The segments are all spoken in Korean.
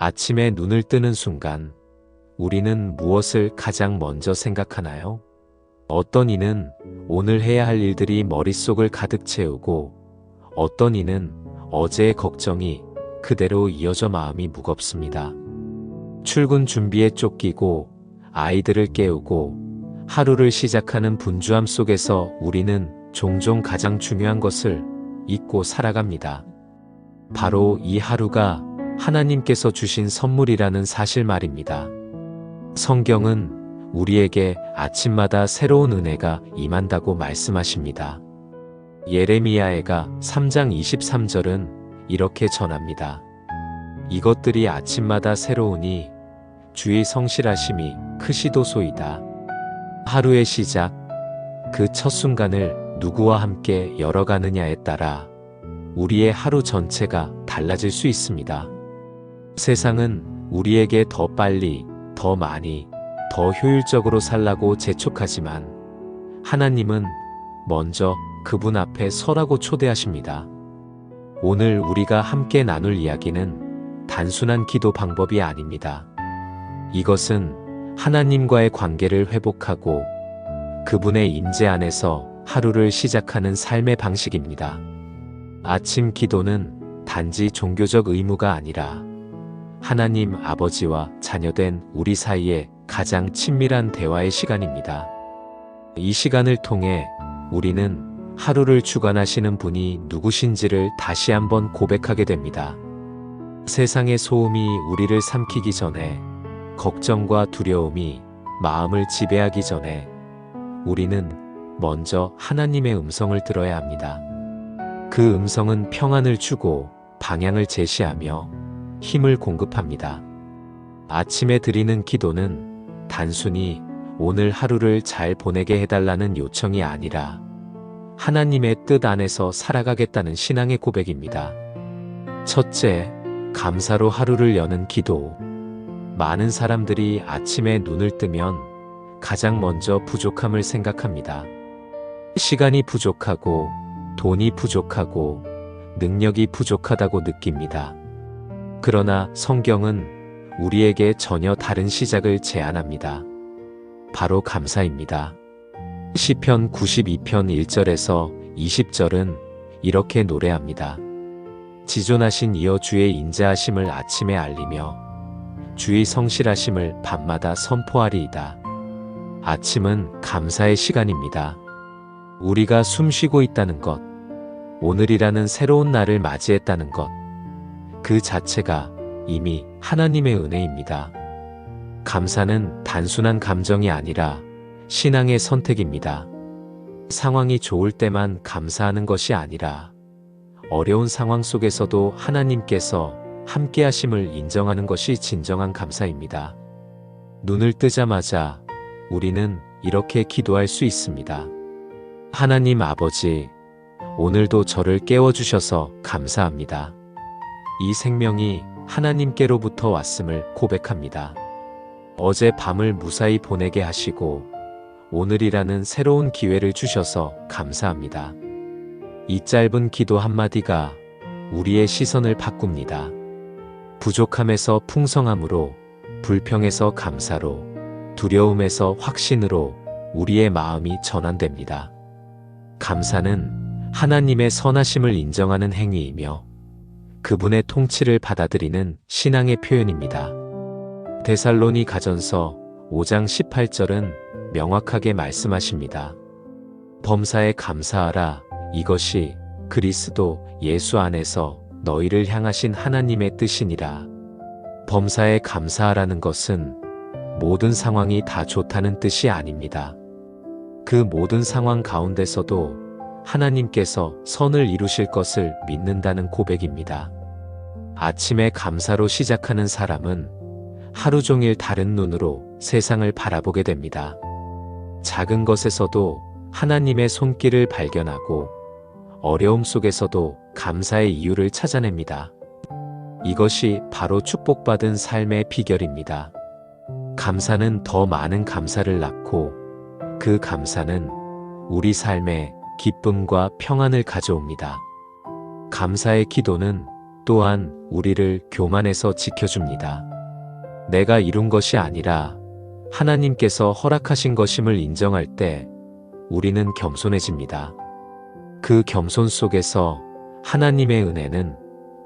아침에 눈을 뜨는 순간 우리는 무엇을 가장 먼저 생각하나요? 어떤 이는 오늘 해야 할 일들이 머릿속을 가득 채우고 어떤 이는 어제의 걱정이 그대로 이어져 마음이 무겁습니다. 출근 준비에 쫓기고 아이들을 깨우고 하루를 시작하는 분주함 속에서 우리는 종종 가장 중요한 것을 잊고 살아갑니다. 바로 이 하루가 하나님께서 주신 선물이라는 사실 말입니다. 성경은 우리에게 아침마다 새로운 은혜가 임한다고 말씀하십니다. 예레미야애가 3장 23절은 이렇게 전합니다. 이것들이 아침마다 새로우니 주의 성실하심이 크시도소이다. 하루의 시작, 그 첫 순간을 누구와 함께 열어가느냐에 따라 우리의 하루 전체가 달라질 수 있습니다. 세상은 우리에게 더 빨리, 더 많이, 더 효율적으로 살라고 재촉하지만 하나님은 먼저 그분 앞에 서라고 초대하십니다. 오늘 우리가 함께 나눌 이야기는 단순한 기도 방법이 아닙니다. 이것은 하나님과의 관계를 회복하고 그분의 임재 안에서 하루를 시작하는 삶의 방식입니다. 아침 기도는 단지 종교적 의무가 아니라 하나님 아버지와 자녀된 우리 사이의 가장 친밀한 대화의 시간입니다. 이 시간을 통해 우리는 하루를 주관하시는 분이 누구신지를 다시 한번 고백하게 됩니다. 세상의 소음이 우리를 삼키기 전에, 걱정과 두려움이 마음을 지배하기 전에 우리는 먼저 하나님의 음성을 들어야 합니다. 그 음성은 평안을 주고 방향을 제시하며 힘을 공급합니다. 아침에 드리는 기도는 단순히 오늘 하루를 잘 보내게 해달라는 요청이 아니라 하나님의 뜻 안에서 살아가겠다는 신앙의 고백입니다. 첫째, 감사로 하루를 여는 기도. 많은 사람들이 아침에 눈을 뜨면 가장 먼저 부족함을 생각합니다. 시간이 부족하고 돈이 부족하고 능력이 부족하다고 느낍니다. 그러나 성경은 우리에게 전혀 다른 시작을 제안합니다. 바로 감사입니다. 시편 92편 1절에서 20절은 이렇게 노래합니다. 지존하신 이여 주의 인자하심을 아침에 알리며 주의 성실하심을 밤마다 선포하리이다. 아침은 감사의 시간입니다. 우리가 숨쉬고 있다는 것, 오늘이라는 새로운 날을 맞이했다는 것, 그 자체가 이미 하나님의 은혜입니다. 감사는 단순한 감정이 아니라 신앙의 선택입니다. 상황이 좋을 때만 감사하는 것이 아니라 어려운 상황 속에서도 하나님께서 함께 하심을 인정하는 것이 진정한 감사입니다. 눈을 뜨자마자 우리는 이렇게 기도할 수 있습니다. 하나님 아버지, 오늘도 저를 깨워주셔서 감사합니다. 이 생명이 하나님께로부터 왔음을 고백합니다. 어제 밤을 무사히 보내게 하시고 오늘이라는 새로운 기회를 주셔서 감사합니다. 이 짧은 기도 한마디가 우리의 시선을 바꿉니다. 부족함에서 풍성함으로, 불평에서 감사로, 두려움에서 확신으로 우리의 마음이 전환됩니다. 감사는 하나님의 선하심을 인정하는 행위이며 그분의 통치를 받아들이는 신앙의 표현입니다. 데살로니가전서 5장 18절은 명확하게 말씀하십니다. 범사에 감사하라. 이것이 그리스도 예수 안에서 너희를 향하신 하나님의 뜻이니라. 범사에 감사하라는 것은 모든 상황이 다 좋다는 뜻이 아닙니다. 그 모든 상황 가운데서도 하나님께서 선을 이루실 것을 믿는다는 고백입니다. 아침에 감사로 시작하는 사람은 하루 종일 다른 눈으로 세상을 바라보게 됩니다. 작은 것에서도 하나님의 손길을 발견하고 어려움 속에서도 감사의 이유를 찾아냅니다. 이것이 바로 축복받은 삶의 비결입니다. 감사는 더 많은 감사를 낳고 그 감사는 우리 삶에 기쁨과 평안을 가져옵니다. 감사의 기도는 또한 우리를 교만에서 지켜줍니다. 내가 이룬 것이 아니라 하나님께서 허락하신 것임을 인정할 때 우리는 겸손해집니다. 그 겸손 속에서 하나님의 은혜는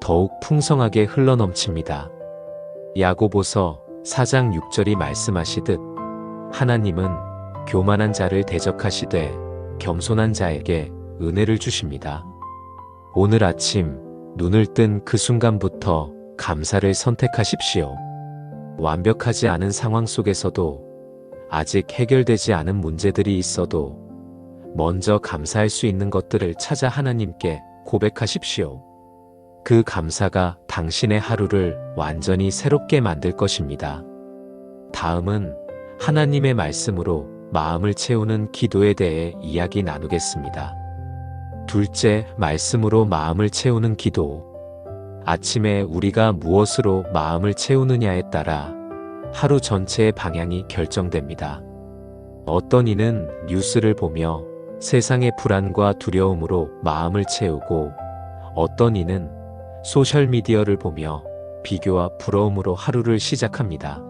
더욱 풍성하게 흘러넘칩니다. 야고보서 4장 6절이 말씀하시듯 하나님은 교만한 자를 대적하시되 겸손한 자에게 은혜를 주십니다. 오늘 아침 눈을 뜬 그 순간부터 감사를 선택하십시오. 완벽하지 않은 상황 속에서도 아직 해결되지 않은 문제들이 있어도 먼저 감사할 수 있는 것들을 찾아 하나님께 고백하십시오. 그 감사가 당신의 하루를 완전히 새롭게 만들 것입니다. 다음은 하나님의 말씀으로 마음을 채우는 기도에 대해 이야기 나누겠습니다. 둘째, 말씀으로 마음을 채우는 기도. 아침에 우리가 무엇으로 마음을 채우느냐에 따라 하루 전체의 방향이 결정됩니다. 어떤 이는 뉴스를 보며 세상의 불안과 두려움으로 마음을 채우고 어떤 이는 소셜미디어를 보며 비교와 부러움으로 하루를 시작합니다.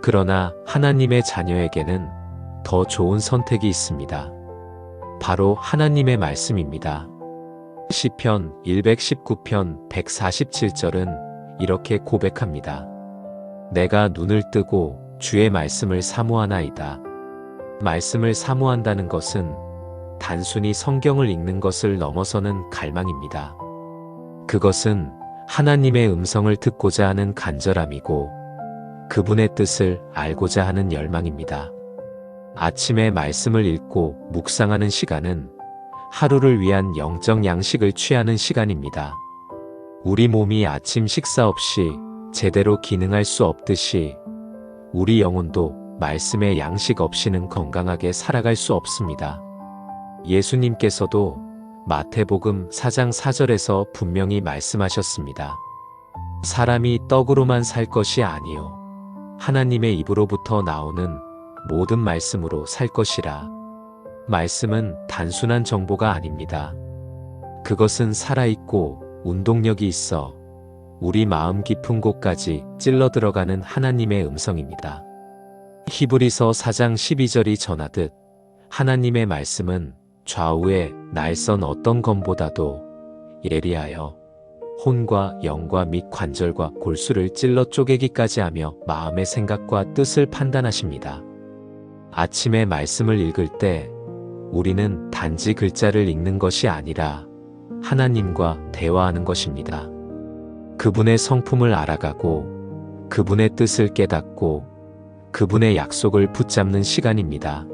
그러나 하나님의 자녀에게는 더 좋은 선택이 있습니다. 바로 하나님의 말씀입니다. 시편 119편 147절은 이렇게 고백합니다. 내가 눈을 뜨고 주의 말씀을 사모하나이다. 말씀을 사모한다는 것은 단순히 성경을 읽는 것을 넘어서는 갈망입니다. 그것은 하나님의 음성을 듣고자 하는 간절함이고 그분의 뜻을 알고자 하는 열망입니다. 아침에 말씀을 읽고 묵상하는 시간은 하루를 위한 영적 양식을 취하는 시간입니다. 우리 몸이 아침 식사 없이 제대로 기능할 수 없듯이 우리 영혼도 말씀의 양식 없이는 건강하게 살아갈 수 없습니다. 예수님께서도 마태복음 4장 4절에서 분명히 말씀하셨습니다. 사람이 떡으로만 살 것이 아니요 하나님의 입으로부터 나오는 모든 말씀으로 살 것이라. 말씀은 단순한 정보가 아닙니다. 그것은 살아있고 운동력이 있어 우리 마음 깊은 곳까지 찔러 들어가는 하나님의 음성입니다. 히브리서 4장 12절이 전하듯 하나님의 말씀은 좌우에 날선 어떤 검보다도 예리하여 혼과 영과 및 관절과 골수를 찔러 쪼개기까지 하며 마음의 생각과 뜻을 판단하십니다. 아침에 말씀을 읽을 때 우리는 단지 글자를 읽는 것이 아니라 하나님과 대화하는 것입니다. 그분의 성품을 알아가고 그분의 뜻을 깨닫고 그분의 약속을 붙잡는 시간입니다.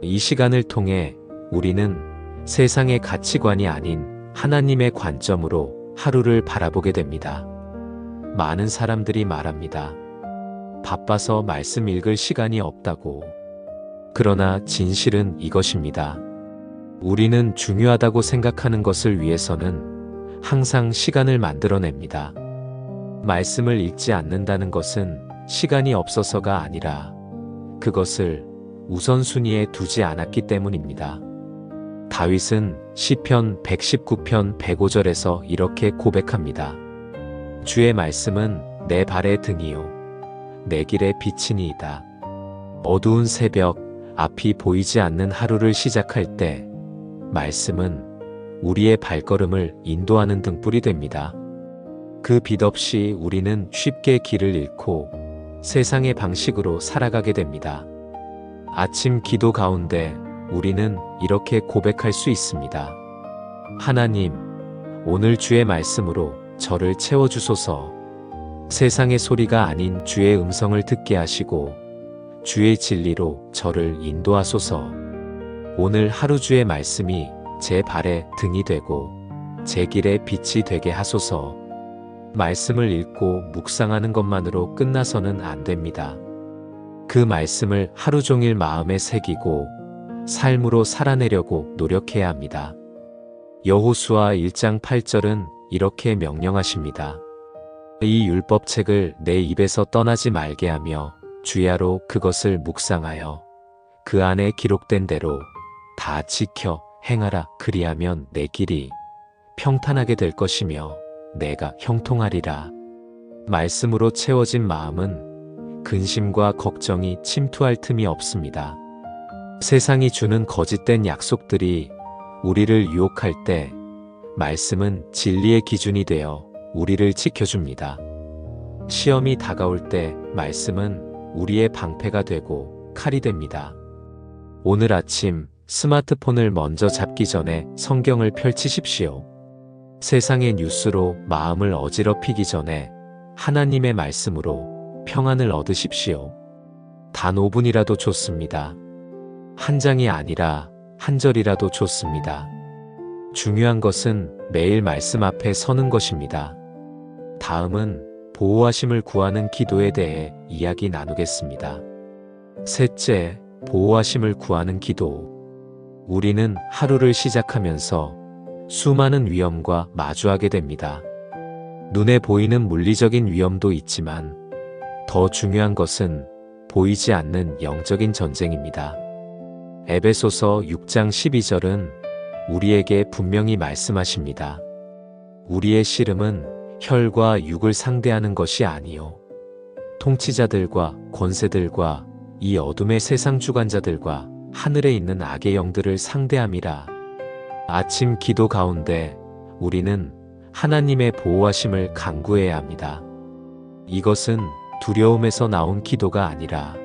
이 시간을 통해 우리는 세상의 가치관이 아닌 하나님의 관점으로 하루를 바라보게 됩니다. 많은 사람들이 말합니다. 바빠서 말씀 읽을 시간이 없다고. 그러나 진실은 이것입니다. 우리는 중요하다고 생각하는 것을 위해서는 항상 시간을 만들어냅니다. 말씀을 읽지 않는다는 것은 시간이 없어서가 아니라 그것을 우선순위에 두지 않았기 때문입니다. 다윗은 시편 119편 105절에서 이렇게 고백합니다. 주의 말씀은 내 발의 등이요 내 길의 빛이니이다. 어두운 새벽 앞이 보이지 않는 하루를 시작할 때 말씀은 우리의 발걸음을 인도하는 등불이 됩니다. 그 빛 없이 우리는 쉽게 길을 잃고 세상의 방식으로 살아가게 됩니다. 아침 기도 가운데 우리는 이렇게 고백할 수 있습니다. 하나님, 오늘 주의 말씀으로 저를 채워주소서. 세상의 소리가 아닌 주의 음성을 듣게 하시고 주의 진리로 저를 인도하소서. 오늘 하루 주의 말씀이 제 발의 등이 되고 제 길의 빛이 되게 하소서. 말씀을 읽고 묵상하는 것만으로 끝나서는 안 됩니다. 그 말씀을 하루 종일 마음에 새기고 삶으로 살아내려고 노력해야 합니다. 여호수아 1장 8절은 이렇게 명령하십니다. 이 율법책을 내 입에서 떠나지 말게 하며 주야로 그것을 묵상하여 그 안에 기록된 대로 다 지켜 행하라. 그리하면 내 길이 평탄하게 될 것이며 내가 형통하리라. 말씀으로 채워진 마음은 근심과 걱정이 침투할 틈이 없습니다. 세상이 주는 거짓된 약속들이 우리를 유혹할 때 말씀은 진리의 기준이 되어 우리를 지켜줍니다. 시험이 다가올 때 말씀은 우리의 방패가 되고 칼이 됩니다. 오늘 아침 스마트폰을 먼저 잡기 전에 성경을 펼치십시오. 세상의 뉴스로 마음을 어지럽히기 전에 하나님의 말씀으로 평안을 얻으십시오. 단 5분이라도 좋습니다. 한 장이 아니라 한 절이라도 좋습니다. 중요한 것은 매일 말씀 앞에 서는 것입니다. 다음은 보호하심을 구하는 기도에 대해 이야기 나누겠습니다. 셋째, 보호하심을 구하는 기도. 우리는 하루를 시작하면서 수많은 위험과 마주하게 됩니다. 눈에 보이는 물리적인 위험도 있지만 더 중요한 것은 보이지 않는 영적인 전쟁입니다. 에베소서 6장 12절은 우리에게 분명히 말씀하십니다. 우리의 씨름은 혈과 육을 상대하는 것이 아니요 통치자들과 권세들과 이 어둠의 세상 주관자들과 하늘에 있는 악의 영들을 상대함이라. 아침 기도 가운데 우리는 하나님의 보호하심을 간구해야 합니다. 이것은 두려움에서 나온 기도가 아니라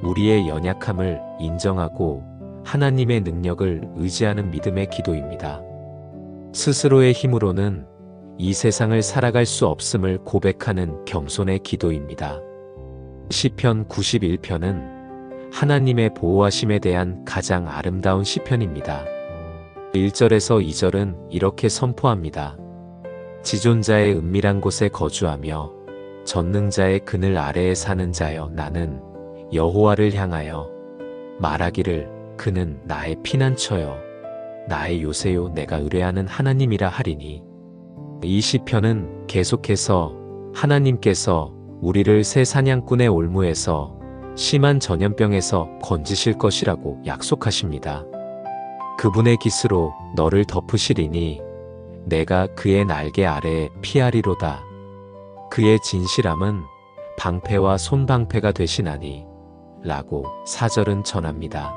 우리의 연약함을 인정하고 하나님의 능력을 의지하는 믿음의 기도입니다. 스스로의 힘으로는 이 세상을 살아갈 수 없음을 고백하는 겸손의 기도입니다. 시편 91편은 하나님의 보호하심에 대한 가장 아름다운 시편입니다. 1절에서 2절은 이렇게 선포합니다. 지존자의 은밀한 곳에 거주하며 전능자의 그늘 아래에 사는 자여, 나는 여호와를 향하여 말하기를 그는 나의 피난처여 나의 요새요 내가 의뢰하는 하나님이라 하리니. 이 시편은 계속해서 하나님께서 우리를 새 사냥꾼의 올무에서 심한 전염병에서 건지실 것이라고 약속하십니다. 그분의 깃으로 너를 덮으시리니 내가 그의 날개 아래에 피하리로다. 그의 진실함은 방패와 손방패가 되시나니 라고 4절은 전합니다.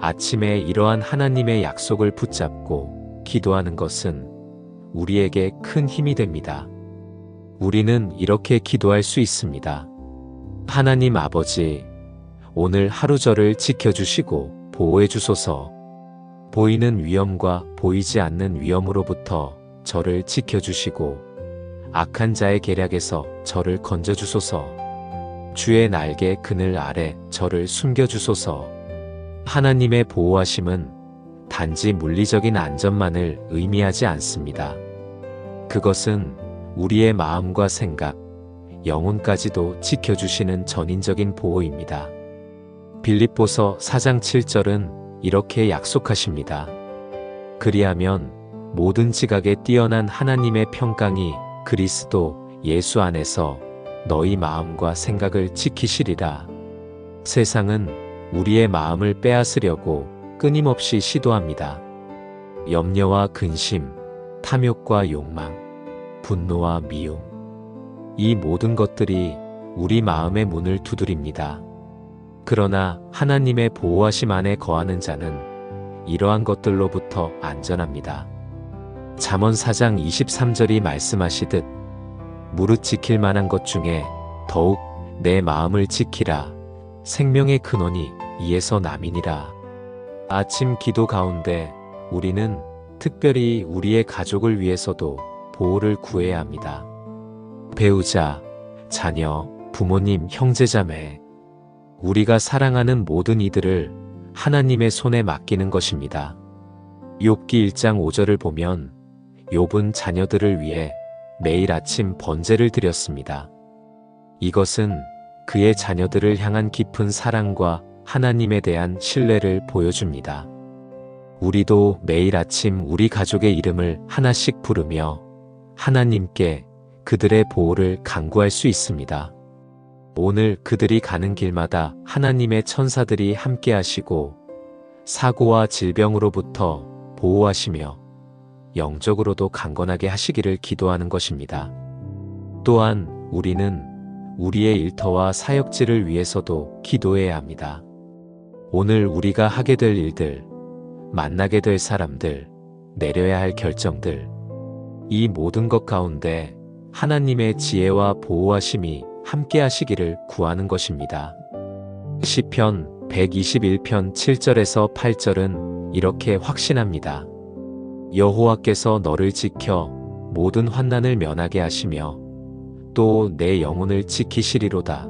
아침에 이러한 하나님의 약속을 붙잡고 기도하는 것은 우리에게 큰 힘이 됩니다. 우리는 이렇게 기도할 수 있습니다. 하나님 아버지, 오늘 하루 저를 지켜주시고 보호해 주소서. 보이는 위험과 보이지 않는 위험으로부터 저를 지켜주시고 악한 자의 계략에서 저를 건져주소서. 주의 날개 그늘 아래 저를 숨겨주소서. 하나님의 보호하심은 단지 물리적인 안전만을 의미하지 않습니다. 그것은 우리의 마음과 생각, 영혼까지도 지켜주시는 전인적인 보호입니다. 빌립보서 4장 7절은 이렇게 약속하십니다. 그리하면 모든 지각에 뛰어난 하나님의 평강이 그리스도 예수 안에서 너희 마음과 생각을 지키시리라. 세상은 우리의 마음을 빼앗으려고 끊임없이 시도합니다. 염려와 근심, 탐욕과 욕망, 분노와 미움. 이 모든 것들이 우리 마음의 문을 두드립니다. 그러나 하나님의 보호하심 안에 거하는 자는 이러한 것들로부터 안전합니다. 잠언 4장 23절이 말씀하시듯 무릇 지킬 만한 것 중에 더욱 내 마음을 지키라. 생명의 근원이 이에서 남이니라. 아침 기도 가운데 우리는 특별히 우리의 가족을 위해서도 보호를 구해야 합니다. 배우자, 자녀, 부모님, 형제자매, 우리가 사랑하는 모든 이들을 하나님의 손에 맡기는 것입니다. 욥기 1장 5절을 보면 욥은 자녀들을 위해 매일 아침 번제를 드렸습니다. 이것은 그의 자녀들을 향한 깊은 사랑과 하나님에 대한 신뢰를 보여줍니다. 우리도 매일 아침 우리 가족의 이름을 하나씩 부르며 하나님께 그들의 보호를 간구할 수 있습니다. 오늘 그들이 가는 길마다 하나님의 천사들이 함께 하시고 사고와 질병으로부터 보호하시며 영적으로도 강건하게 하시기를 기도하는 것입니다. 또한 우리는 우리의 일터와 사역지를 위해서도 기도해야 합니다. 오늘 우리가 하게 될 일들, 만나게 될 사람들, 내려야 할 결정들, 이 모든 것 가운데 하나님의 지혜와 보호하심이 함께 하시기를 구하는 것입니다. 시편 121편 7절에서 8절은 이렇게 확신합니다. 여호와께서 너를 지켜 모든 환난을 면하게 하시며 또 내 영혼을 지키시리로다.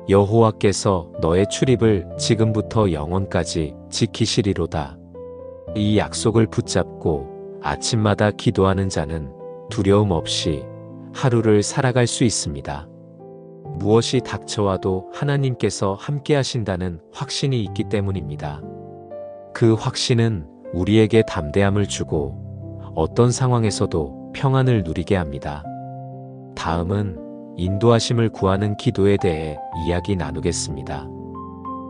여호와께서 너의 출입을 지금부터 영원까지 지키시리로다. 이 약속을 붙잡고 아침마다 기도하는 자는 두려움 없이 하루를 살아갈 수 있습니다. 무엇이 닥쳐와도 하나님께서 함께 하신다는 확신이 있기 때문입니다. 그 확신은 우리에게 담대함을 주고 어떤 상황에서도 평안을 누리게 합니다. 다음은 인도하심을 구하는 기도에 대해 이야기 나누겠습니다.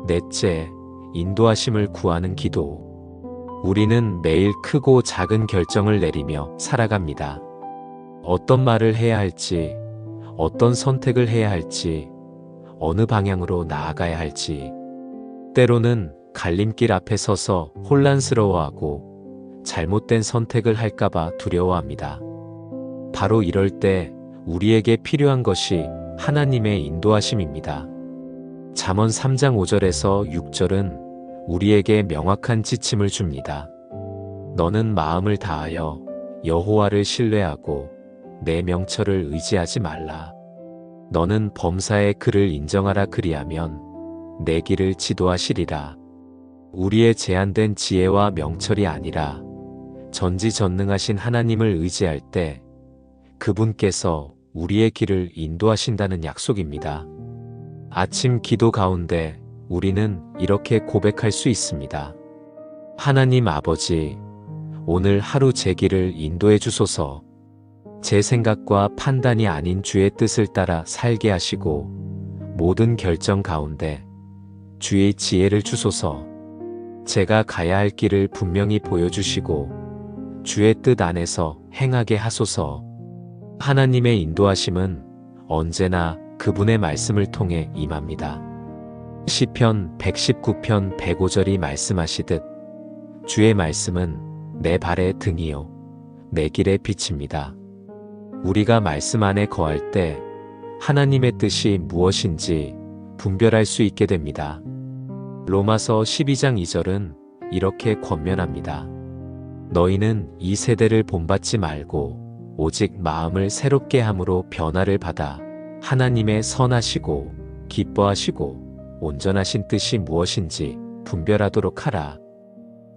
넷째, 인도하심을 구하는 기도. 우리는 매일 크고 작은 결정을 내리며 살아갑니다. 어떤 말을 해야 할지, 어떤 선택을 해야 할지, 어느 방향으로 나아가야 할지, 때로는 갈림길 앞에 서서 혼란스러워하고 잘못된 선택을 할까봐 두려워합니다. 바로 이럴 때 우리에게 필요한 것이 하나님의 인도하심입니다. 잠언 3장 5절에서 6절은 우리에게 명확한 지침을 줍니다. 너는 마음을 다하여 여호와를 신뢰하고 내 명철을 의지하지 말라. 너는 범사의 그를 인정하라. 그리하면 내 길을 지도하시리라. 우리의 제한된 지혜와 명철이 아니라 전지전능하신 하나님을 의지할 때 그분께서 우리의 길을 인도하신다는 약속입니다. 아침 기도 가운데 우리는 이렇게 고백할 수 있습니다. 하나님 아버지, 오늘 하루 제 길을 인도해 주소서. 제 생각과 판단이 아닌 주의 뜻을 따라 살게 하시고 모든 결정 가운데 주의 지혜를 주소서. 제가 가야 할 길을 분명히 보여주시고 주의 뜻 안에서 행하게 하소서. 하나님의 인도하심은 언제나 그분의 말씀을 통해 임합니다. 시편 119편 105절이 말씀하시듯 주의 말씀은 내 발의 등이요 내 길의 빛입니다. 우리가 말씀 안에 거할 때 하나님의 뜻이 무엇인지 분별할 수 있게 됩니다. 로마서 12장 2절은 이렇게 권면합니다. 너희는 이 세대를 본받지 말고 오직 마음을 새롭게 함으로 변화를 받아 하나님의 선하시고 기뻐하시고 온전하신 뜻이 무엇인지 분별하도록 하라.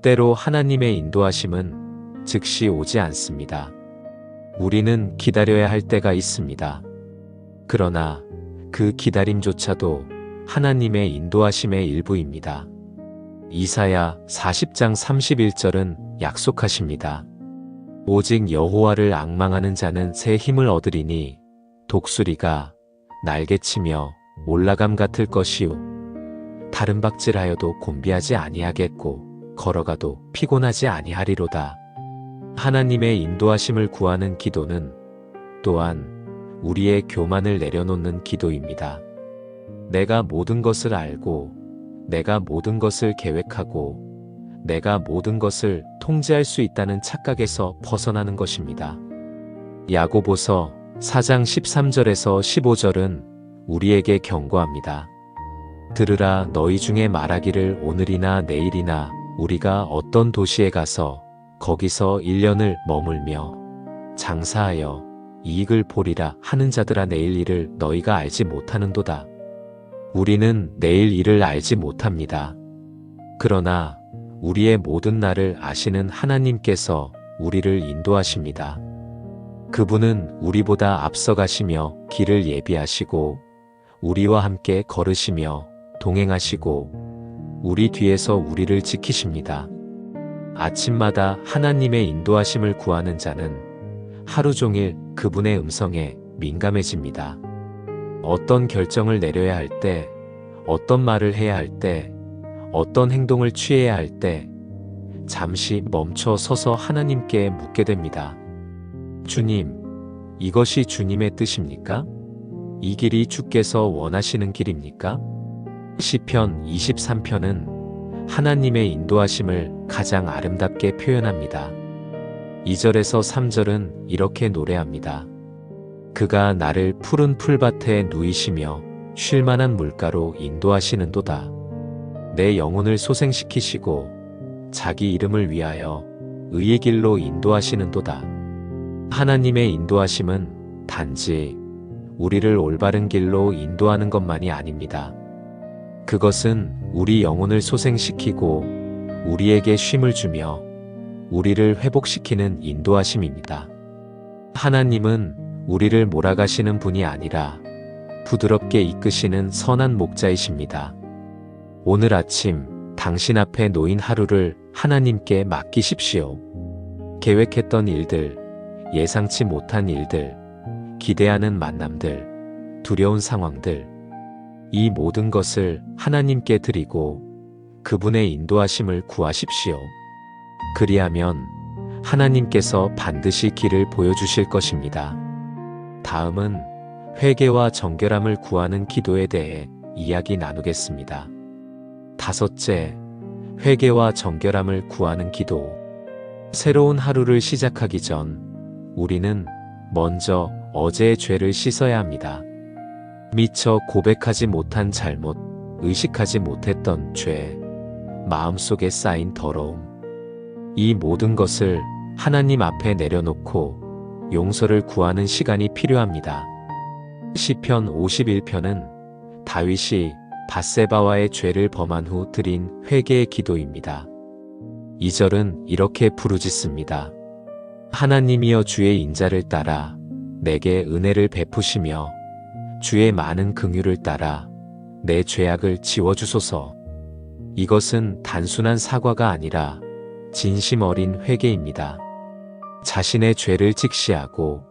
때로 하나님의 인도하심은 즉시 오지 않습니다. 우리는 기다려야 할 때가 있습니다. 그러나 그 기다림조차도 하나님의 인도하심의 일부입니다. 이사야 40장 31절은 약속하십니다. 오직 여호와를 앙망하는 자는 새 힘을 얻으리니 독수리가 날개치며 올라감 같을 것이요 다른 박질하여도 곤비하지 아니하겠고 걸어가도 피곤하지 아니하리로다. 하나님의 인도하심을 구하는 기도는 또한 우리의 교만을 내려놓는 기도입니다. 내가 모든 것을 알고 내가 모든 것을 계획하고 내가 모든 것을 통제할 수 있다는 착각에서 벗어나는 것입니다. 야고보서 4장 13절에서 15절은 우리에게 경고합니다. 들으라. 너희 중에 말하기를 오늘이나 내일이나 우리가 어떤 도시에 가서 거기서 1년을 머물며 장사하여 이익을 보리라 하는 자들아, 내일 일을 너희가 알지 못하는도다. 우리는 내일 일을 알지 못합니다. 그러나 우리의 모든 날을 아시는 하나님께서 우리를 인도하십니다. 그분은 우리보다 앞서가시며 길을 예비하시고 우리와 함께 걸으시며 동행하시고 우리 뒤에서 우리를 지키십니다. 아침마다 하나님의 인도하심을 구하는 자는 하루 종일 그분의 음성에 민감해집니다. 어떤 결정을 내려야 할 때, 어떤 말을 해야 할 때, 어떤 행동을 취해야 할 때, 잠시 멈춰 서서 하나님께 묻게 됩니다. 주님, 이것이 주님의 뜻입니까? 이 길이 주께서 원하시는 길입니까? 시편 23편은 하나님의 인도하심을 가장 아름답게 표현합니다. 2절에서 3절은 이렇게 노래합니다. 그가 나를 푸른 풀밭에 누이시며 쉴만한 물가로 인도하시는도다. 내 영혼을 소생시키시고 자기 이름을 위하여 의의 길로 인도하시는도다. 하나님의 인도하심은 단지 우리를 올바른 길로 인도하는 것만이 아닙니다. 그것은 우리 영혼을 소생시키고 우리에게 쉼을 주며 우리를 회복시키는 인도하심입니다. 하나님은 우리를 몰아가시는 분이 아니라 부드럽게 이끄시는 선한 목자이십니다. 오늘 아침 당신 앞에 놓인 하루를 하나님께 맡기십시오. 계획했던 일들, 예상치 못한 일들, 기대하는 만남들, 두려운 상황들, 이 모든 것을 하나님께 드리고 그분의 인도하심을 구하십시오. 그리하면 하나님께서 반드시 길을 보여주실 것입니다. 다음은 회개와 정결함을 구하는 기도에 대해 이야기 나누겠습니다. 다섯째, 회개와 정결함을 구하는 기도. 새로운 하루를 시작하기 전 우리는 먼저 어제의 죄를 씻어야 합니다. 미처 고백하지 못한 잘못, 의식하지 못했던 죄, 마음속에 쌓인 더러움. 이 모든 것을 하나님 앞에 내려놓고 용서를 구하는 시간이 필요합니다. 시편 51편은 다윗이 밧세바와의 죄를 범한 후 드린 회개의 기도입니다. 2절은 이렇게 부르짖습니다. 하나님이여 주의 인자를 따라 내게 은혜를 베푸시며 주의 많은 긍휼을 따라 내 죄악을 지워주소서. 이것은 단순한 사과가 아니라 진심 어린 회개입니다. 자신의 죄를 직시하고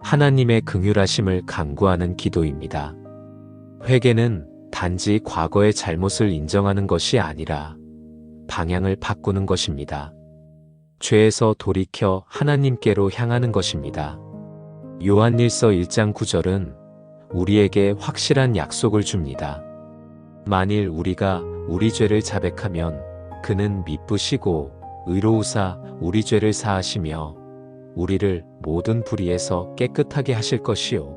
하나님의 긍휼하심을 간구하는 기도입니다. 회개는 단지 과거의 잘못을 인정하는 것이 아니라 방향을 바꾸는 것입니다. 죄에서 돌이켜 하나님께로 향하는 것입니다. 요한일서 1장 9절은 우리에게 확실한 약속을 줍니다. 만일 우리가 우리 죄를 자백하면 그는 미쁘시고 의로우사 우리 죄를 사하시며 우리를 모든 불의에서 깨끗하게 하실 것이요.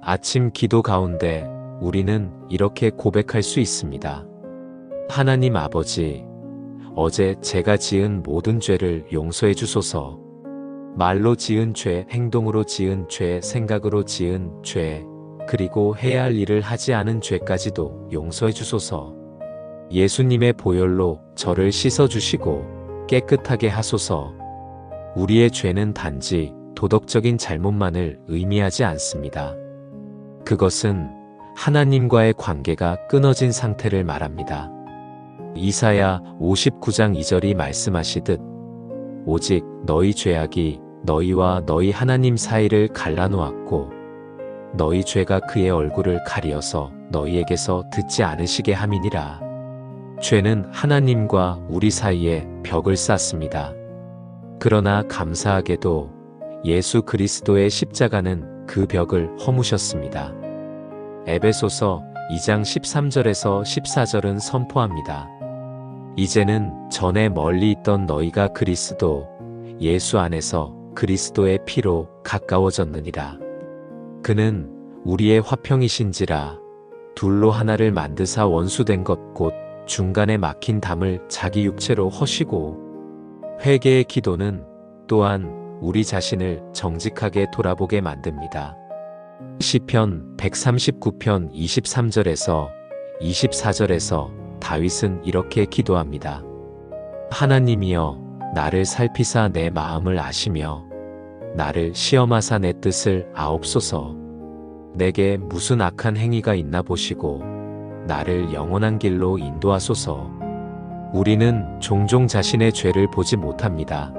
아침 기도 가운데 우리는 이렇게 고백할 수 있습니다. 하나님 아버지, 어제 제가 지은 모든 죄를 용서해 주소서. 말로 지은 죄, 행동으로 지은 죄, 생각으로 지은 죄, 그리고 해야 할 일을 하지 않은 죄까지도 용서해 주소서. 예수님의 보혈로 저를 씻어주시고 깨끗하게 하소서. 우리의 죄는 단지 도덕적인 잘못만을 의미하지 않습니다. 그것은 하나님과의 관계가 끊어진 상태를 말합니다. 이사야 59장 2절이 말씀하시듯 오직 너희 죄악이 너희와 너희 하나님 사이를 갈라놓았고 너희 죄가 그의 얼굴을 가리어서 너희에게서 듣지 않으시게 함이니라. 죄는 하나님과 우리 사이에 벽을 쌓습니다. 그러나 감사하게도 예수 그리스도의 십자가는 그 벽을 허무셨습니다. 에베소서 2장 13절에서 14절은 선포합니다. 이제는 전에 멀리 있던 너희가 그리스도 예수 안에서 그리스도의 피로 가까워졌느니라. 그는 우리의 화평이신지라 둘로 하나를 만드사 원수된 것 곧 중간에 막힌 담을 자기 육체로 허시고. 회개의 기도는 또한 우리 자신을 정직하게 돌아보게 만듭니다. 시편 139편 23절에서 24절에서 다윗은 이렇게 기도합니다. 하나님이여 나를 살피사 내 마음을 아시며 나를 시험하사 내 뜻을 아옵소서. 내게 무슨 악한 행위가 있나 보시고 나를 영원한 길로 인도하소서. 우리는 종종 자신의 죄를 보지 못합니다.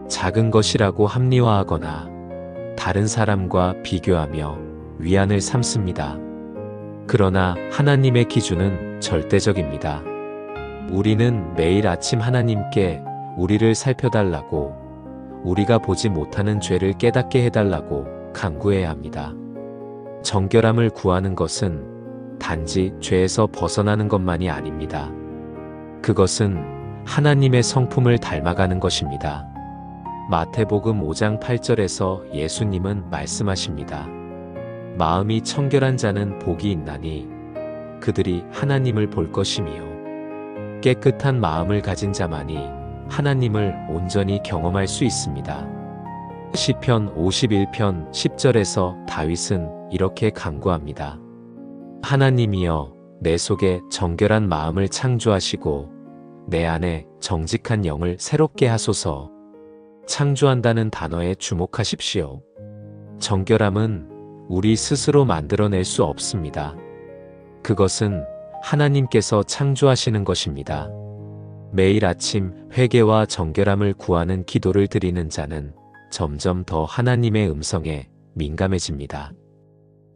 작은 것이라고 합리화하거나 다른 사람과 비교하며 위안을 삼습니다. 그러나 하나님의 기준은 절대적입니다. 우리는 매일 아침 하나님께 우리를 살펴달라고, 우리가 보지 못하는 죄를 깨닫게 해달라고 간구해야 합니다. 정결함을 구하는 것은 단지 죄에서 벗어나는 것만이 아닙니다. 그것은 하나님의 성품을 닮아가는 것입니다. 마태복음 5장 8절에서 예수님은 말씀하십니다. 마음이 청결한 자는 복이 있나니 그들이 하나님을 볼 것이며 깨끗한 마음을 가진 자만이 하나님을 온전히 경험할 수 있습니다. 시편 51편 10절에서 다윗은 이렇게 간구합니다. 하나님이여 내 속에 정결한 마음을 창조하시고 내 안에 정직한 영을 새롭게 하소서. 창조한다는 단어에 주목하십시오. 정결함은 우리 스스로 만들어낼 수 없습니다. 그것은 하나님께서 창조하시는 것입니다. 매일 아침 회개와 정결함을 구하는 기도를 드리는 자는 점점 더 하나님의 음성에 민감해집니다.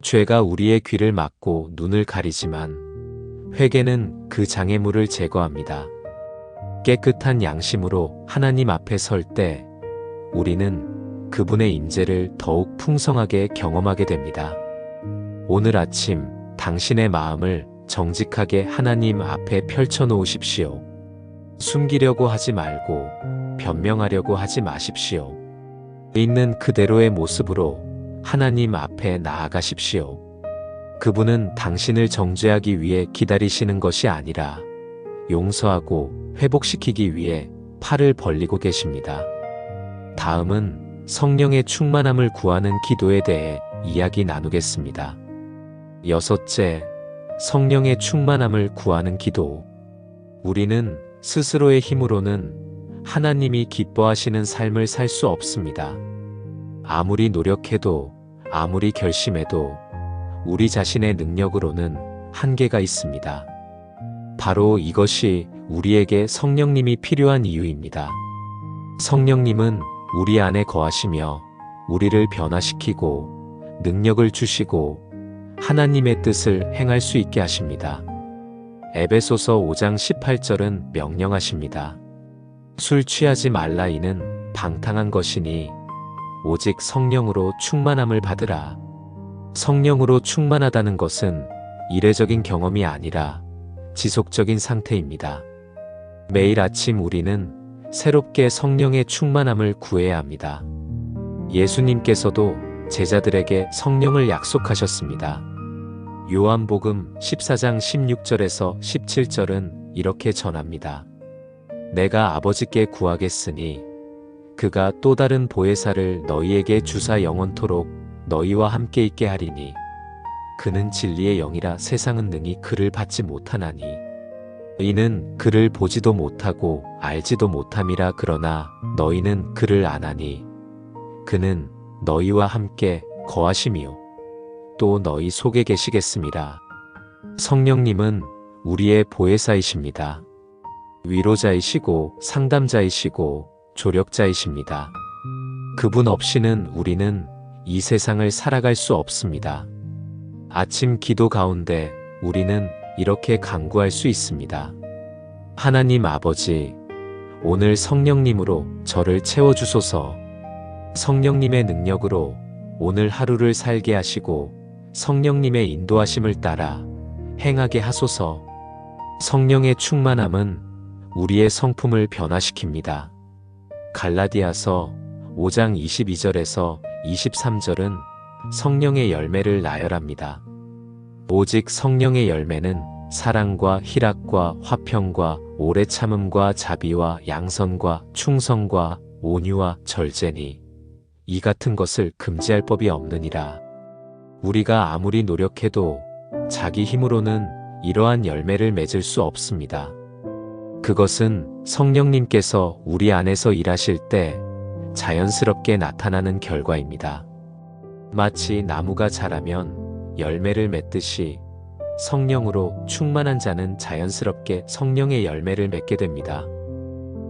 죄가 우리의 귀를 막고 눈을 가리지만 회개는 그 장애물을 제거합니다. 깨끗한 양심으로 하나님 앞에 설 때 우리는 그분의 임재를 더욱 풍성하게 경험하게 됩니다. 오늘 아침 당신의 마음을 정직하게 하나님 앞에 펼쳐 놓으십시오. 숨기려고 하지 말고 변명하려고 하지 마십시오. 있는 그대로의 모습으로 하나님 앞에 나아가십시오. 그분은 당신을 정죄하기 위해 기다리시는 것이 아니라 용서하고 회복시키기 위해 팔을 벌리고 계십니다. 다음은 성령의 충만함을 구하는 기도에 대해 이야기 나누겠습니다. 여섯째, 성령의 충만함을 구하는 기도. 우리는 스스로의 힘으로는 하나님이 기뻐하시는 삶을 살 수 없습니다. 아무리 노력해도, 아무리 결심해도 우리 자신의 능력으로는 한계가 있습니다. 바로 이것이 우리에게 성령님이 필요한 이유입니다. 성령님은 우리 안에 거하시며 우리를 변화시키고 능력을 주시고 하나님의 뜻을 행할 수 있게 하십니다. 에베소서 5장 18절은 명령하십니다. 술 취하지 말라 이는 방탕한 것이니 오직 성령으로 충만함을 받으라. 성령으로 충만하다는 것은 이례적인 경험이 아니라 지속적인 상태입니다. 매일 아침 우리는 새롭게 성령의 충만함을 구해야 합니다. 예수님께서도 제자들에게 성령을 약속하셨습니다. 요한복음 14장 16절에서 17절은 이렇게 전합니다. 내가 아버지께 구하겠으니 그가 또 다른 보혜사를 너희에게 주사 영원토록 너희와 함께 있게 하리니 그는 진리의 영이라 세상은 능히 그를 받지 못하나니 이는 그를 보지도 못하고 알지도 못함이라. 그러나 너희는 그를 아나니 그는 너희와 함께 거하시며 또 너희 속에 계시겠음이라. 성령님은 우리의 보혜사이십니다. 위로자이시고 상담자이시고 조력자이십니다. 그분 없이는 우리는 이 세상을 살아갈 수 없습니다. 아침 기도 가운데 우리는 이렇게 간구할 수 있습니다. 하나님 아버지, 오늘 성령님으로 저를 채워주소서. 성령님의 능력으로 오늘 하루를 살게 하시고 성령님의 인도하심을 따라 행하게 하소서. 성령의 충만함은 우리의 성품을 변화시킵니다. 갈라디아서 5장 22절에서 23절은 성령의 열매를 나열합니다. 오직 성령의 열매는 사랑과 희락과 화평과 오래 참음과 자비와 양선과 충성과 온유와 절제니 이 같은 것을 금지할 법이 없느니라. 우리가 아무리 노력해도 자기 힘으로는 이러한 열매를 맺을 수 없습니다. 그것은 성령님께서 우리 안에서 일하실 때 자연스럽게 나타나는 결과입니다. 마치 나무가 자라면 열매를 맺듯이 성령으로 충만한 자는 자연스럽게 성령의 열매를 맺게 됩니다.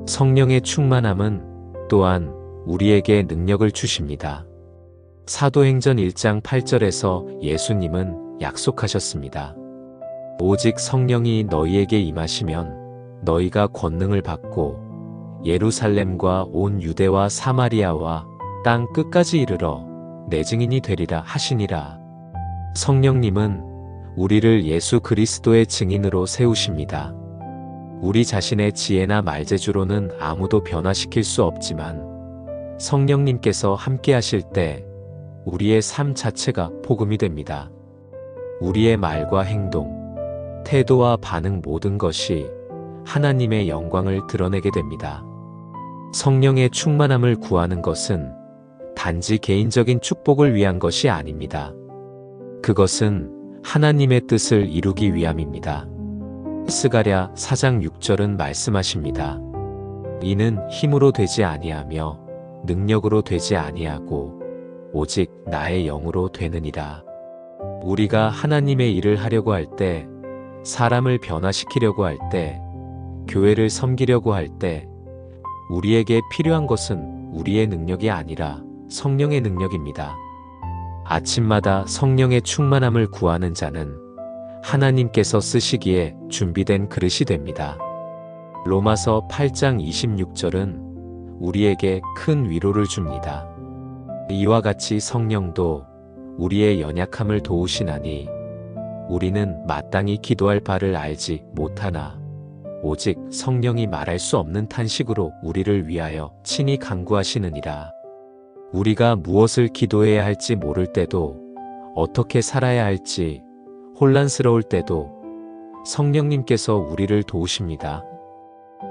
성령의 충만함은 또한 우리에게 능력을 주십니다. 사도행전 1장 8절에서 예수님은 약속하셨습니다. 오직 성령이 너희에게 임하시면 너희가 권능을 받고 예루살렘과 온 유대와 사마리아와 땅 끝까지 이르러 내 증인이 되리라 하시니라. 성령님은 우리를 예수 그리스도의 증인으로 세우십니다. 우리 자신의 지혜나 말재주로는 아무도 변화시킬 수 없지만 성령님께서 함께 하실 때 우리의 삶 자체가 복음이 됩니다. 우리의 말과 행동, 태도와 반응 모든 것이 하나님의 영광을 드러내게 됩니다. 성령의 충만함을 구하는 것은 단지 개인적인 축복을 위한 것이 아닙니다. 그것은 하나님의 뜻을 이루기 위함입니다. 스가랴 4장 6절은 말씀하십니다. 이는 힘으로 되지 아니하며 능력으로 되지 아니하고 오직 나의 영으로 되느니라. 우리가 하나님의 일을 하려고 할 때, 사람을 변화시키려고 할 때, 교회를 섬기려고 할 때, 우리에게 필요한 것은 우리의 능력이 아니라 성령의 능력입니다. 아침마다 성령의 충만함을 구하는 자는 하나님께서 쓰시기에 준비된 그릇이 됩니다. 로마서 8장 26절은 우리에게 큰 위로를 줍니다. 이와 같이 성령도 우리의 연약함을 도우시나니 우리는 마땅히 기도할 바를 알지 못하나 오직 성령이 말할 수 없는 탄식으로 우리를 위하여 친히 간구하시느니라. 우리가 무엇을 기도해야 할지 모를 때도, 어떻게 살아야 할지 혼란스러울 때도 성령님께서 우리를 도우십니다.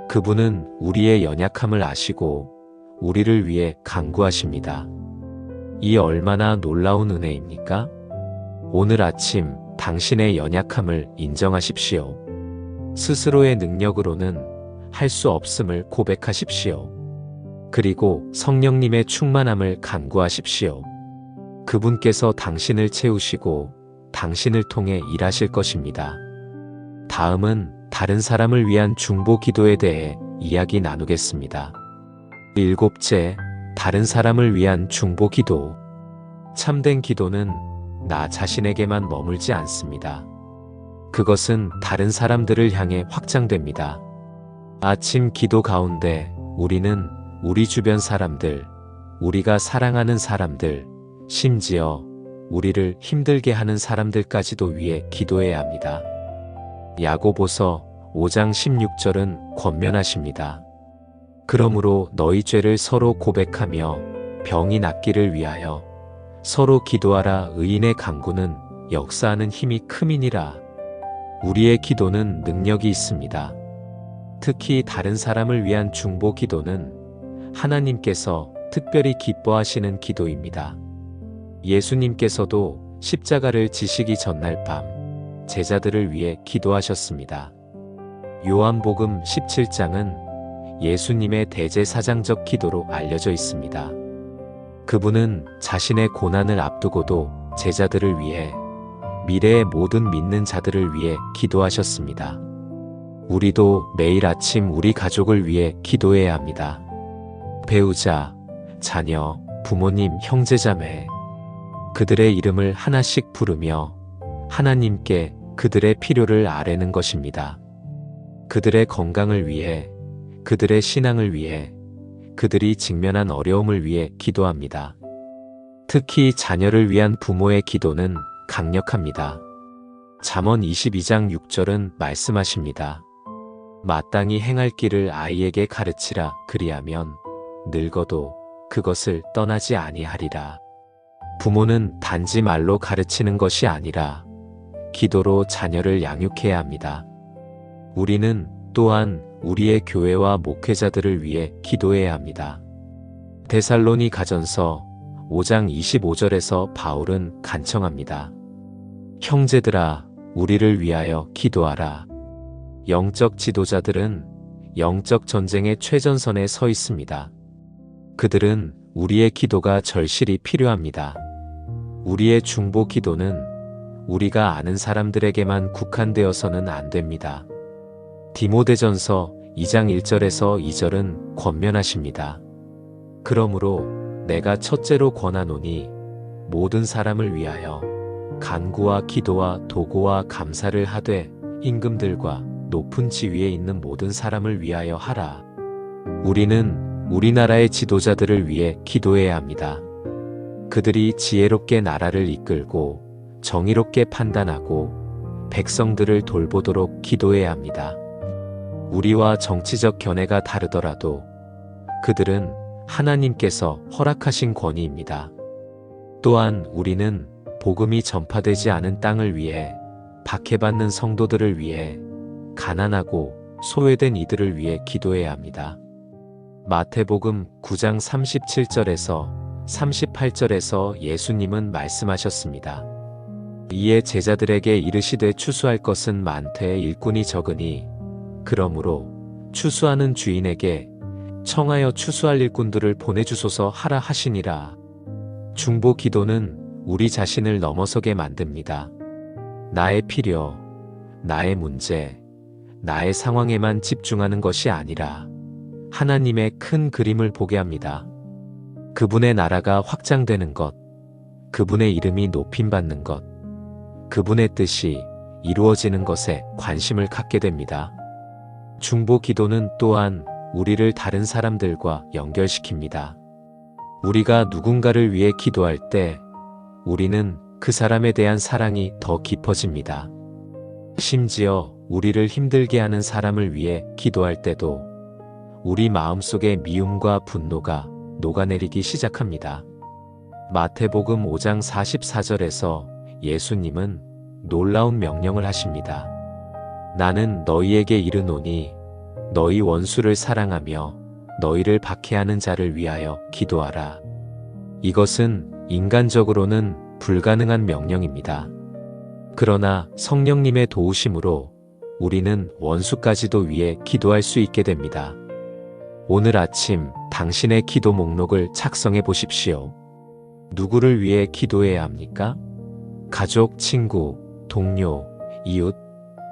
그분은 우리의 연약함을 아시고 우리를 위해 간구하십니다. 이 얼마나 놀라운 은혜입니까? 오늘 아침 당신의 연약함을 인정하십시오. 스스로의 능력으로는 할 수 없음을 고백하십시오. 그리고 성령님의 충만함을 간구하십시오. 그분께서 당신을 채우시고 당신을 통해 일하실 것입니다. 다음은 다른 사람을 위한 중보 기도에 대해 이야기 나누겠습니다. 7째, 다른 사람을 위한 중보 기도. 참된 기도는 나 자신에게만 머물지 않습니다. 그것은 다른 사람들을 향해 확장됩니다. 아침 기도 가운데 우리는 우리 주변 사람들, 우리가 사랑하는 사람들, 심지어 우리를 힘들게 하는 사람들까지도 위해 기도해야 합니다. 야고보서 5장 16절은 권면하십니다. 그러므로 너희 죄를 서로 고백하며 병이 낫기를 위하여 서로 기도하라. 의인의 간구는 역사하는 힘이 큼이니라. 우리의 기도는 능력이 있습니다. 특히 다른 사람을 위한 중보 기도는 하나님께서 특별히 기뻐하시는 기도입니다. 예수님께서도 십자가를 지시기 전날 밤 제자들을 위해 기도하셨습니다. 요한복음 17장은 예수님의 대제사장적 기도로 알려져 있습니다. 그분은 자신의 고난을 앞두고도 제자들을 위해, 미래의 모든 믿는 자들을 위해 기도하셨습니다. 우리도 매일 아침 우리 가족을 위해 기도해야 합니다. 배우자, 자녀, 부모님, 형제자매, 그들의 이름을 하나씩 부르며 하나님께 그들의 필요를 아뢰는 것입니다. 그들의 건강을 위해, 그들의 신앙을 위해, 그들이 직면한 어려움을 위해 기도합니다. 특히 자녀를 위한 부모의 기도는 강력합니다. 잠언 22장 6절은 말씀하십니다. 마땅히 행할 길을 아이에게 가르치라. 그리하면 늙어도 그것을 떠나지 아니하리라. 부모는 단지 말로 가르치는 것이 아니라 기도로 자녀를 양육해야 합니다. 우리는 또한 우리의 교회와 목회자들을 위해 기도해야 합니다. 데살로니 가전서 5장 25절에서 바울은 간청합니다. 형제들아, 우리를 위하여 기도하라. 영적 지도자들은 영적 전쟁의 최전선에 서 있습니다. 그들은 우리의 기도가 절실히 필요합니다. 우리의 중보 기도는 우리가 아는 사람들에게만 국한되어서는 안 됩니다. 디모데전서 2장 1절에서 2절은 권면하십니다. 그러므로 내가 첫째로 권하노니 모든 사람을 위하여 간구와 기도와 도고와 감사를 하되 임금들과 높은 지위에 있는 모든 사람을 위하여 하라. 우리는 우리나라의 지도자들을 위해 기도해야 합니다. 그들이 지혜롭게 나라를 이끌고 정의롭게 판단하고 백성들을 돌보도록 기도해야 합니다. 우리와 정치적 견해가 다르더라도 그들은 하나님께서 허락하신 권위입니다. 또한 우리는 복음이 전파되지 않은 땅을 위해, 박해받는 성도들을 위해, 가난하고 소외된 이들을 위해 기도해야 합니다. 마태복음 9장 37절에서 38절에서 예수님은 말씀하셨습니다. 이에 제자들에게 이르시되 추수할 것은 많되 일꾼이 적으니 그러므로 추수하는 주인에게 청하여 추수할 일꾼들을 보내주소서 하라 하시니라. 중보 기도는 우리 자신을 넘어서게 만듭니다. 나의 필요, 나의 문제, 나의 상황에만 집중하는 것이 아니라 하나님의 큰 그림을 보게 합니다. 그분의 나라가 확장되는 것, 그분의 이름이 높임받는 것, 그분의 뜻이 이루어지는 것에 관심을 갖게 됩니다. 중보 기도는 또한 우리를 다른 사람들과 연결시킵니다. 우리가 누군가를 위해 기도할 때 우리는 그 사람에 대한 사랑이 더 깊어집니다. 심지어 우리를 힘들게 하는 사람을 위해 기도할 때도 우리 마음속에 미움과 분노가 녹아내리기 시작합니다. 마태복음 5장 44절에서 예수님은 놀라운 명령을 하십니다. 나는 너희에게 이르노니 너희 원수를 사랑하며 너희를 박해하는 자를 위하여 기도하라. 이것은 인간적으로는 불가능한 명령입니다. 그러나 성령님의 도우심으로 우리는 원수까지도 위해 기도할 수 있게 됩니다. 오늘 아침 당신의 기도 목록을 작성해 보십시오. 누구를 위해 기도해야 합니까? 가족, 친구, 동료, 이웃,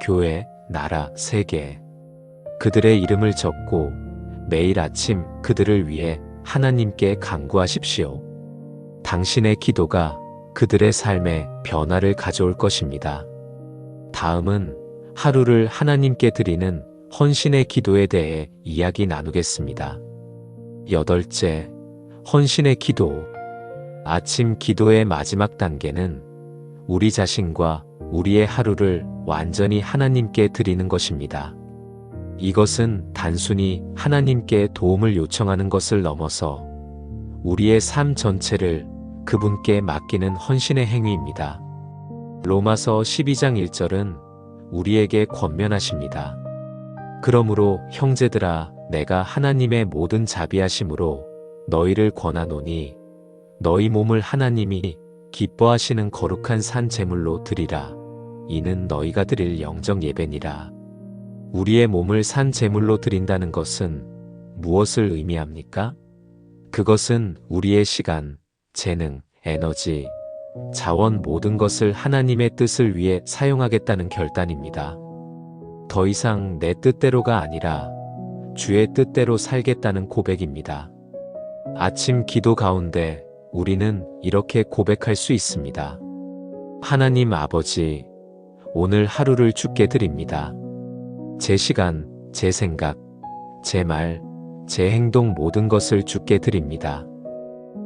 교회, 나라, 세계. 그들의 이름을 적고 매일 아침 그들을 위해 하나님께 간구하십시오. 당신의 기도가 그들의 삶에 변화를 가져올 것입니다. 다음은 하루를 하나님께 드리는 헌신의 기도에 대해 이야기 나누겠습니다. 8째, 헌신의 기도. 아침 기도의 마지막 단계는 우리 자신과 우리의 하루를 완전히 하나님께 드리는 것입니다. 이것은 단순히 하나님께 도움을 요청하는 것을 넘어서 우리의 삶 전체를 그분께 맡기는 헌신의 행위입니다. 로마서 12장 1절은 우리에게 권면하십니다. 그러므로 형제들아, 내가 하나님의 모든 자비하심으로 너희를 권하노니 너희 몸을 하나님이 기뻐하시는 거룩한 산 제물로 드리라. 이는 너희가 드릴 영적 예배니라. 우리의 몸을 산 제물로 드린다는 것은 무엇을 의미합니까? 그것은 우리의 시간, 재능, 에너지, 자원 모든 것을 하나님의 뜻을 위해 사용하겠다는 결단입니다. 더 이상 내 뜻대로가 아니라 주의 뜻대로 살겠다는 고백입니다. 아침 기도 가운데 우리는 이렇게 고백할 수 있습니다. 하나님 아버지, 오늘 하루를 주께 드립니다. 제 시간, 제 생각, 제 말, 제 행동 모든 것을 주께 드립니다.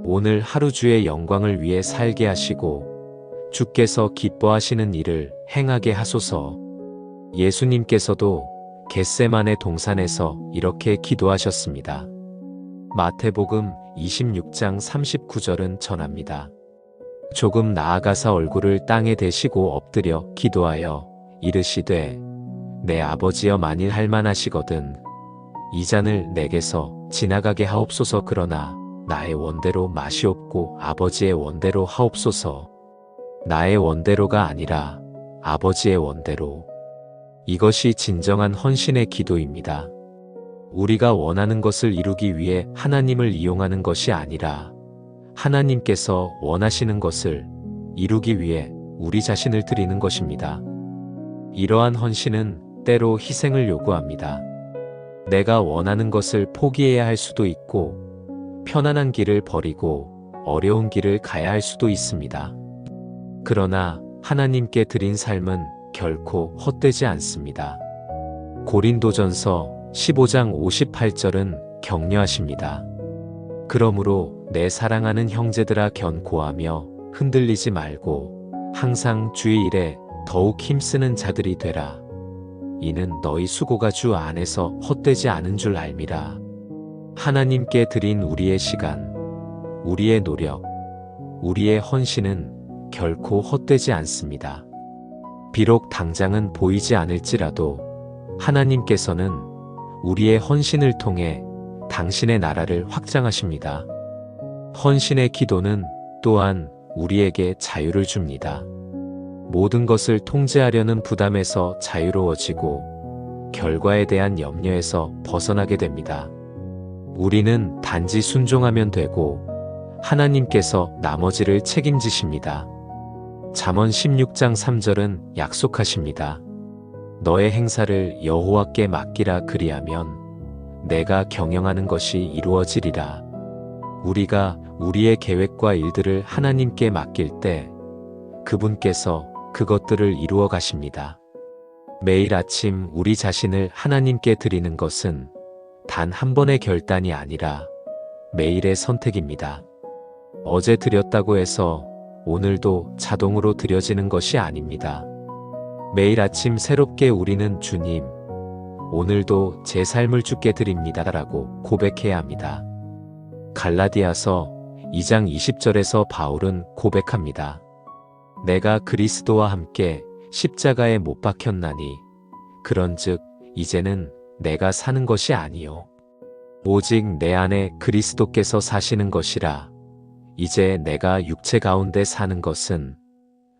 오늘 하루 주의 영광을 위해 살게 하시고 주께서 기뻐하시는 일을 행하게 하소서. 예수님께서도 겟세마네 동산에서 이렇게 기도하셨습니다. 마태복음 26장 39절은 전합니다. 조금 나아가사 얼굴을 땅에 대시고 엎드려 기도하여 이르시되 내 아버지여 만일 할만하시거든 이 잔을 내게서 지나가게 하옵소서. 그러나 나의 원대로 마시옵고 아버지의 원대로 하옵소서. 나의 원대로가 아니라 아버지의 원대로. 이것이 진정한 헌신의 기도입니다. 우리가 원하는 것을 이루기 위해 하나님을 이용하는 것이 아니라 하나님께서 원하시는 것을 이루기 위해 우리 자신을 드리는 것입니다. 이러한 헌신은 때로 희생을 요구합니다. 내가 원하는 것을 포기해야 할 수도 있고 편안한 길을 버리고 어려운 길을 가야 할 수도 있습니다. 그러나 하나님께 드린 삶은 결코 헛되지 않습니다. 고린도전서 15장 58절은 격려하십니다. 그러므로 내 사랑하는 형제들아 견고하며 흔들리지 말고 항상 주의 일에 더욱 힘쓰는 자들이 되라. 이는 너희 수고가 주 안에서 헛되지 않은 줄 알미라. 하나님께 드린 우리의 시간, 우리의 노력, 우리의 헌신은 결코 헛되지 않습니다. 비록 당장은 보이지 않을지라도 하나님께서는 우리의 헌신을 통해 당신의 나라를 확장하십니다. 헌신의 기도는 또한 우리에게 자유를 줍니다. 모든 것을 통제하려는 부담에서 자유로워지고 결과에 대한 염려에서 벗어나게 됩니다. 우리는 단지 순종하면 되고 하나님께서 나머지를 책임지십니다. 잠언 16장 3절은 약속하십니다. 너의 행사를 여호와께 맡기라 그리하면 내가 경영하는 것이 이루어지리라. 우리가 우리의 계획과 일들을 하나님께 맡길 때 그분께서 그것들을 이루어 가십니다. 매일 아침 우리 자신을 하나님께 드리는 것은 단 한 번의 결단이 아니라 매일의 선택입니다. 어제 드렸다고 해서 오늘도 자동으로 드려지는 것이 아닙니다. 매일 아침 새롭게 우리는 주님, 오늘도 제 삶을 주께 드립니다라고 고백해야 합니다. 갈라디아서 2장 20절에서 바울은 고백합니다. 내가 그리스도와 함께 십자가에 못 박혔나니 그런즉 이제는 내가 사는 것이 아니요 오직 내 안에 그리스도께서 사시는 것이라. 이제 내가 육체 가운데 사는 것은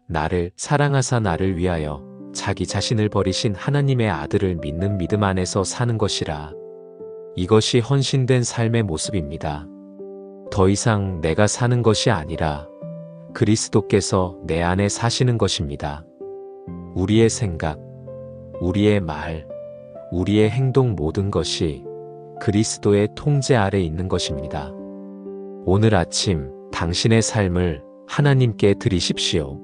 나를 사랑하사 나를 위하여 자기 자신을 버리신 하나님의 아들을 믿는 믿음 안에서 사는 것이라. 이것이 헌신된 삶의 모습입니다. 더 이상 내가 사는 것이 아니라 그리스도께서 내 안에 사시는 것입니다. 우리의 생각, 우리의 말, 우리의 행동 모든 것이 그리스도의 통제 아래 있는 것입니다. 오늘 아침 당신의 삶을 하나님께 드리십시오.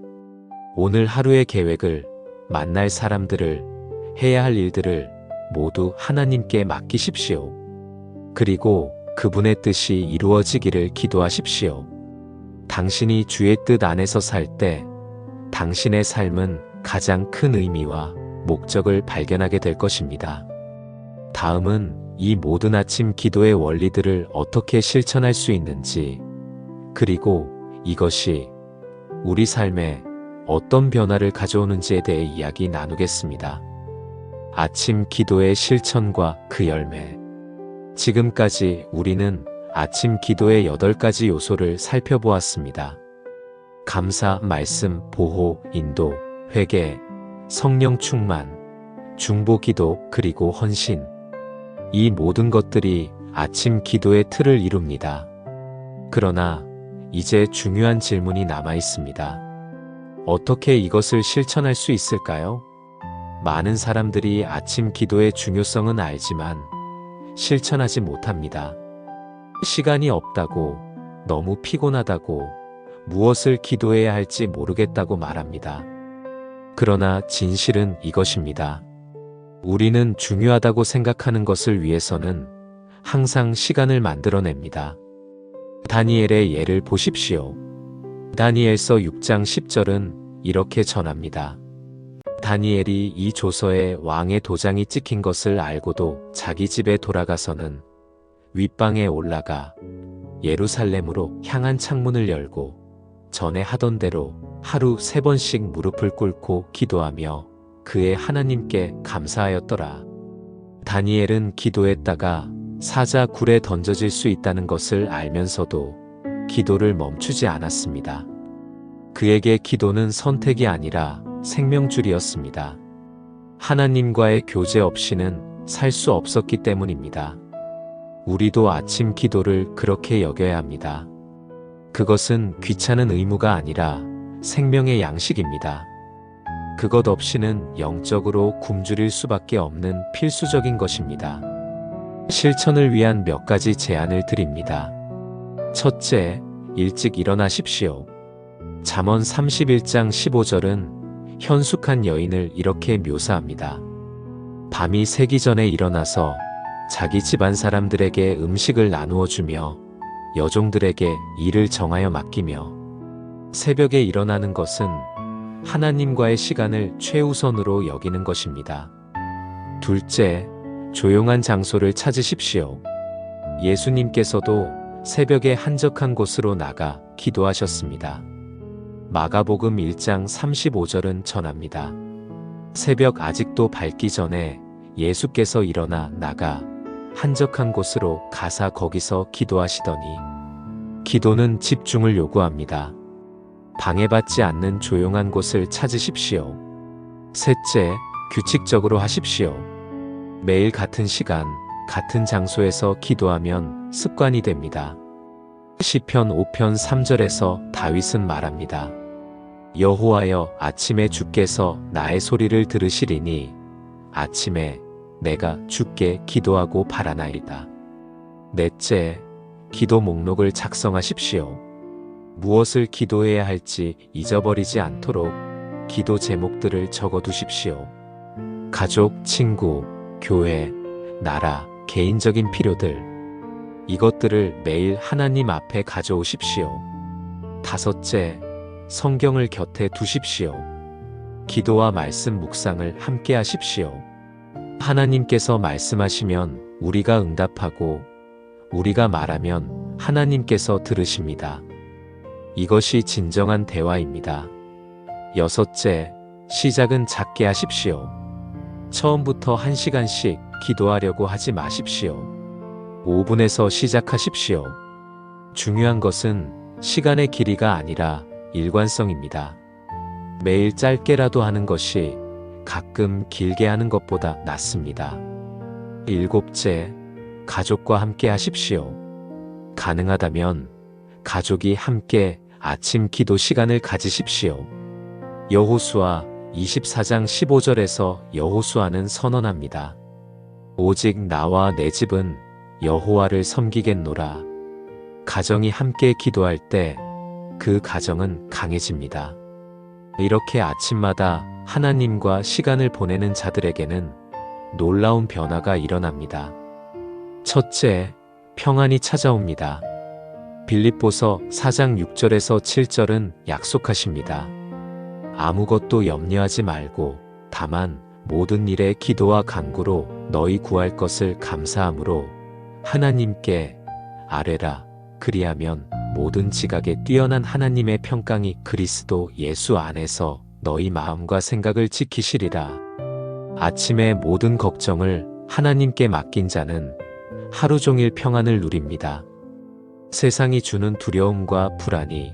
오늘 하루의 계획을, 만날 사람들을, 해야 할 일들을 모두 하나님께 맡기십시오. 그리고 그분의 뜻이 이루어지기를 기도하십시오. 당신이 주의 뜻 안에서 살 때 당신의 삶은 가장 큰 의미와 목적을 발견하게 될 것입니다. 다음은 이 모든 아침 기도의 원리들을 어떻게 실천할 수 있는지, 그리고 이것이 우리 삶에 어떤 변화를 가져오는지에 대해 이야기 나누겠습니다. 아침 기도의 실천과 그 열매. 지금까지 우리는 아침 기도의 8가지 요소를 살펴보았습니다. 감사, 말씀, 보호, 인도, 회개, 성령 충만, 중보 기도, 그리고 헌신. 이 모든 것들이 아침 기도의 틀을 이룹니다. 그러나 이제 중요한 질문이 남아 있습니다. 어떻게 이것을 실천할 수 있을까요? 많은 사람들이 아침 기도의 중요성은 알지만 실천하지 못합니다. 시간이 없다고, 너무 피곤하다고, 무엇을 기도해야 할지 모르겠다고 말합니다. 그러나 진실은 이것입니다. 우리는 중요하다고 생각하는 것을 위해서는 항상 시간을 만들어냅니다. 다니엘의 예를 보십시오. 다니엘서 6장 10절은 이렇게 전합니다. 다니엘이 이 조서에 왕의 도장이 찍힌 것을 알고도 자기 집에 돌아가서는 윗방에 올라가 예루살렘으로 향한 창문을 열고 전에 하던 대로 하루 3번씩 무릎을 꿇고 기도하며 그의 하나님께 감사하였더라. 다니엘은 기도했다가 사자 굴에 던져질 수 있다는 것을 알면서도 기도를 멈추지 않았습니다. 그에게 기도는 선택이 아니라 생명줄이었습니다. 하나님과의 교제 없이는 살 수 없었기 때문입니다. 우리도 아침 기도를 그렇게 여겨야 합니다. 그것은 귀찮은 의무가 아니라 생명의 양식입니다. 그것 없이는 영적으로 굶주릴 수밖에 없는 필수적인 것입니다. 실천을 위한 몇 가지 제안을 드립니다. 첫째, 일찍 일어나십시오. 잠언 31장 15절은 현숙한 여인을 이렇게 묘사합니다. 밤이 새기 전에 일어나서 자기 집안 사람들에게 음식을 나누어 주며 여종들에게 일을 정하여 맡기며 새벽에 일어나는 것은 하나님과의 시간을 최우선으로 여기는 것입니다. 둘째, 조용한 장소를 찾으십시오. 예수님께서도 새벽에 한적한 곳으로 나가 기도하셨습니다. 마가복음 1장 35절은 전합니다. 새벽 아직도 밝기 전에 예수께서 일어나 나가 한적한 곳으로 가사 거기서 기도하시더니 기도는 집중을 요구합니다. 방해받지 않는 조용한 곳을 찾으십시오. 셋째, 규칙적으로 하십시오. 매일 같은 시간, 같은 장소에서 기도하면 습관이 됩니다. 시편 5편 3절에서 다윗은 말합니다. 여호와여, 아침에 주께서 나의 소리를 들으시리니 아침에 내가 주께 기도하고 바라나이다. 넷째, 기도 목록을 작성하십시오. 무엇을 기도해야 할지 잊어버리지 않도록 기도 제목들을 적어두십시오. 가족, 친구, 교회, 나라, 개인적인 필요들, 이것들을 매일 하나님 앞에 가져오십시오. 다섯째, 성경을 곁에 두십시오. 기도와 말씀 묵상을 함께 하십시오. 하나님께서 말씀하시면 우리가 응답하고 우리가 말하면 하나님께서 들으십니다. 이것이 진정한 대화입니다. 여섯째, 시작은 작게 하십시오. 처음부터 1시간씩 기도하려고 하지 마십시오. 5분에서 시작하십시오. 중요한 것은 시간의 길이가 아니라 일관성입니다. 매일 짧게라도 하는 것이 가끔 길게 하는 것보다 낫습니다. 일곱째, 가족과 함께 하십시오. 가능하다면 가족이 함께 아침 기도 시간을 가지십시오. 여호수아 24장 15절에서 여호수아는 선언합니다. 오직 나와 내 집은 여호와를 섬기겠노라. 가정이 함께 기도할 때 그 가정은 강해집니다. 이렇게 아침마다 하나님과 시간을 보내는 자들에게는 놀라운 변화가 일어납니다. 첫째, 평안이 찾아옵니다. 빌립보서 4장 6절에서 7절은 약속하십니다. 아무것도 염려하지 말고 다만 모든 일에 기도와 간구로 너희 구할 것을 감사함으로 하나님께 아뢰라. 그리하면 모든 지각에 뛰어난 하나님의 평강이 그리스도 예수 안에서 너희 마음과 생각을 지키시리라. 아침에 모든 걱정을 하나님께 맡긴 자는 하루 종일 평안을 누립니다. 세상이 주는 두려움과 불안이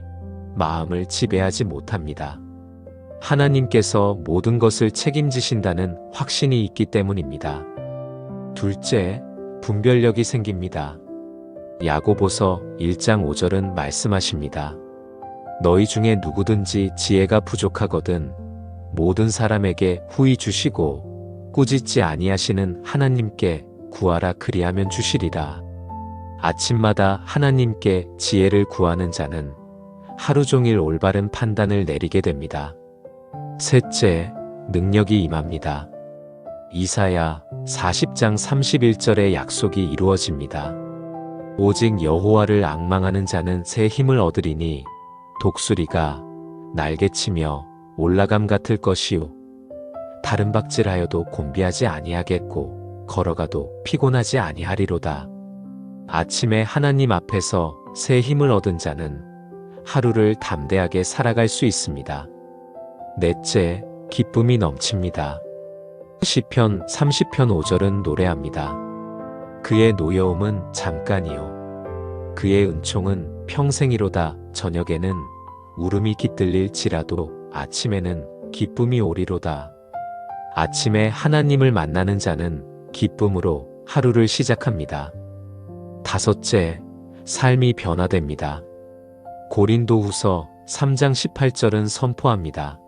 마음을 지배하지 못합니다. 하나님께서 모든 것을 책임지신다는 확신이 있기 때문입니다. 둘째, 분별력이 생깁니다. 야고보서 1장 5절은 말씀하십니다. 너희 중에 누구든지 지혜가 부족하거든 모든 사람에게 후히 주시고 꾸짖지 아니하시는 하나님께 구하라. 그리하면 주시리라. 아침마다 하나님께 지혜를 구하는 자는 하루 종일 올바른 판단을 내리게 됩니다. 셋째, 능력이 임합니다. 이사야 40장 31절의 약속이 이루어집니다. 오직 여호와를 앙망하는 자는 새 힘을 얻으리니 독수리가 날개치며 올라감 같을 것이요 다른 박질하여도 곤비하지 아니하겠고 걸어가도 피곤하지 아니하리로다. 아침에 하나님 앞에서 새 힘을 얻은 자는 하루를 담대하게 살아갈 수 있습니다. 넷째, 기쁨이 넘칩니다. 시편 30편 5절은 노래합니다. 그의 노여움은 잠깐이요 그의 은총은 평생이로다. 저녁에는 울음이 깃들릴지라도 아침에는 기쁨이 오리로다. 아침에 하나님을 만나는 자는 기쁨으로 하루를 시작합니다. 다섯째, 삶이 변화됩니다. 고린도후서 3장 18절은 선포합니다.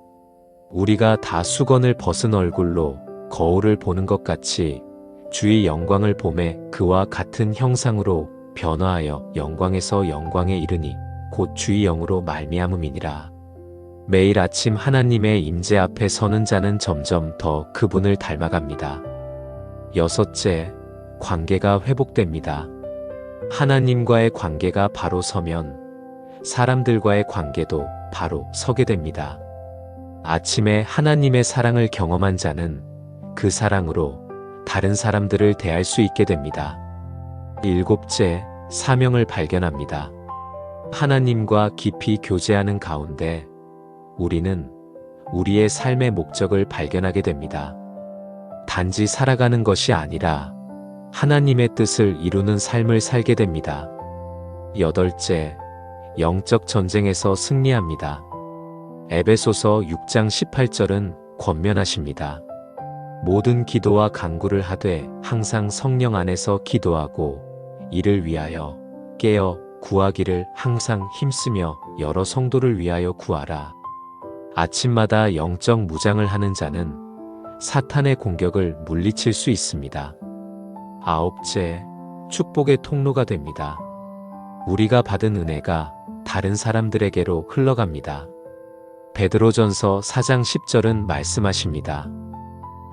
우리가 다 수건을 벗은 얼굴로 거울을 보는 것 같이 주의 영광을 보매 그와 같은 형상으로 변화하여 영광에서 영광에 이르니 곧 주의 영으로 말미암음이니라. 매일 아침 하나님의 임재 앞에 서는 자는 점점 더 그분을 닮아갑니다. 여섯째, 관계가 회복됩니다. 하나님과의 관계가 바로 서면 사람들과의 관계도 바로 서게 됩니다. 아침에 하나님의 사랑을 경험한 자는 그 사랑으로 다른 사람들을 대할 수 있게 됩니다. 일곱째, 사명을 발견합니다. 하나님과 깊이 교제하는 가운데 우리는 우리의 삶의 목적을 발견하게 됩니다. 단지 살아가는 것이 아니라 하나님의 뜻을 이루는 삶을 살게 됩니다. 여덟째, 영적 전쟁에서 승리합니다. 에베소서 6장 18절은 권면하십니다. 모든 기도와 간구를 하되 항상 성령 안에서 기도하고 이를 위하여 깨어 구하기를 항상 힘쓰며 여러 성도를 위하여 구하라. 아침마다 영적 무장을 하는 자는 사탄의 공격을 물리칠 수 있습니다. 아홉째, 축복의 통로가 됩니다. 우리가 받은 은혜가 다른 사람들에게로 흘러갑니다. 베드로전서 4장 10절은 말씀하십니다.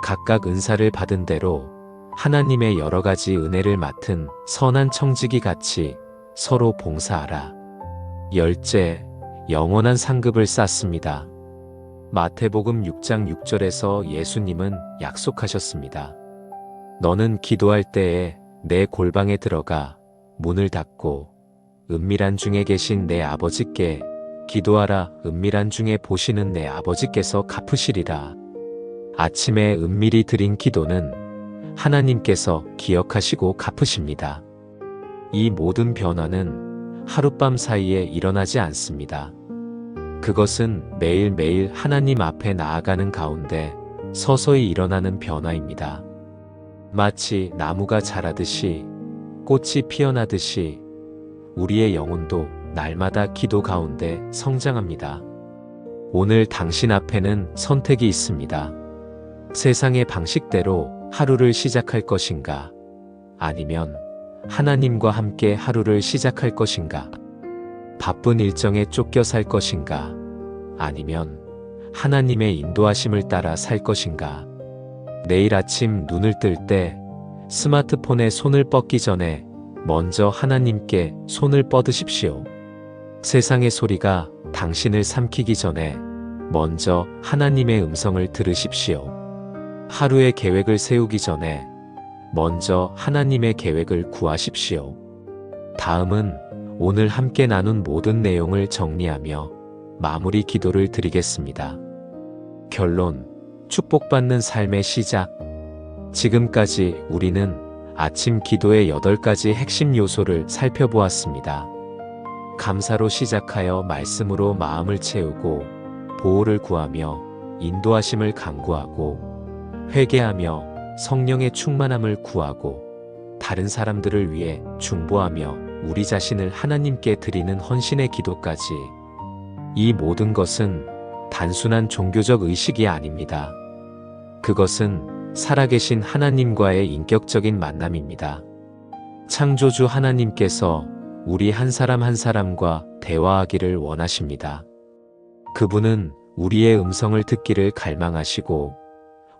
각각 은사를 받은 대로 하나님의 여러 가지 은혜를 맡은 선한 청지기 같이 서로 봉사하라. 열째, 영원한 상급을 쌓습니다. 마태복음 6장 6절에서 예수님은 약속하셨습니다. 너는 기도할 때에 내 골방에 들어가 문을 닫고 은밀한 중에 계신 내 아버지께 기도하라. 은밀한 중에 보시는 내 아버지께서 갚으시리라. 아침에 은밀히 드린 기도는 하나님께서 기억하시고 갚으십니다. 이 모든 변화는 하룻밤 사이에 일어나지 않습니다. 그것은 매일매일 하나님 앞에 나아가는 가운데 서서히 일어나는 변화입니다. 마치 나무가 자라듯이 꽃이 피어나듯이 우리의 영혼도 날마다 기도 가운데 성장합니다. 오늘 당신 앞에는 선택이 있습니다. 세상의 방식대로 하루를 시작할 것인가? 아니면 하나님과 함께 하루를 시작할 것인가? 바쁜 일정에 쫓겨 살 것인가? 아니면 하나님의 인도하심을 따라 살 것인가? 내일 아침 눈을 뜰 때 스마트폰에 손을 뻗기 전에 먼저 하나님께 손을 뻗으십시오. 세상의 소리가 당신을 삼키기 전에 먼저 하나님의 음성을 들으십시오. 하루의 계획을 세우기 전에 먼저 하나님의 계획을 구하십시오. 다음은 오늘 함께 나눈 모든 내용을 정리하며 마무리 기도를 드리겠습니다. 결론, 축복받는 삶의 시작. 지금까지 우리는 아침 기도의 8가지 핵심 요소를 살펴보았습니다. 감사로 시작하여 말씀으로 마음을 채우고 보호를 구하며 인도하심을 간구하고 회개하며 성령의 충만함을 구하고 다른 사람들을 위해 중보하며 우리 자신을 하나님께 드리는 헌신의 기도까지, 이 모든 것은 단순한 종교적 의식이 아닙니다. 그것은 살아계신 하나님과의 인격적인 만남입니다. 창조주 하나님께서 우리 한 사람 한 사람과 대화하기를 원하십니다. 그분은 우리의 음성을 듣기를 갈망하시고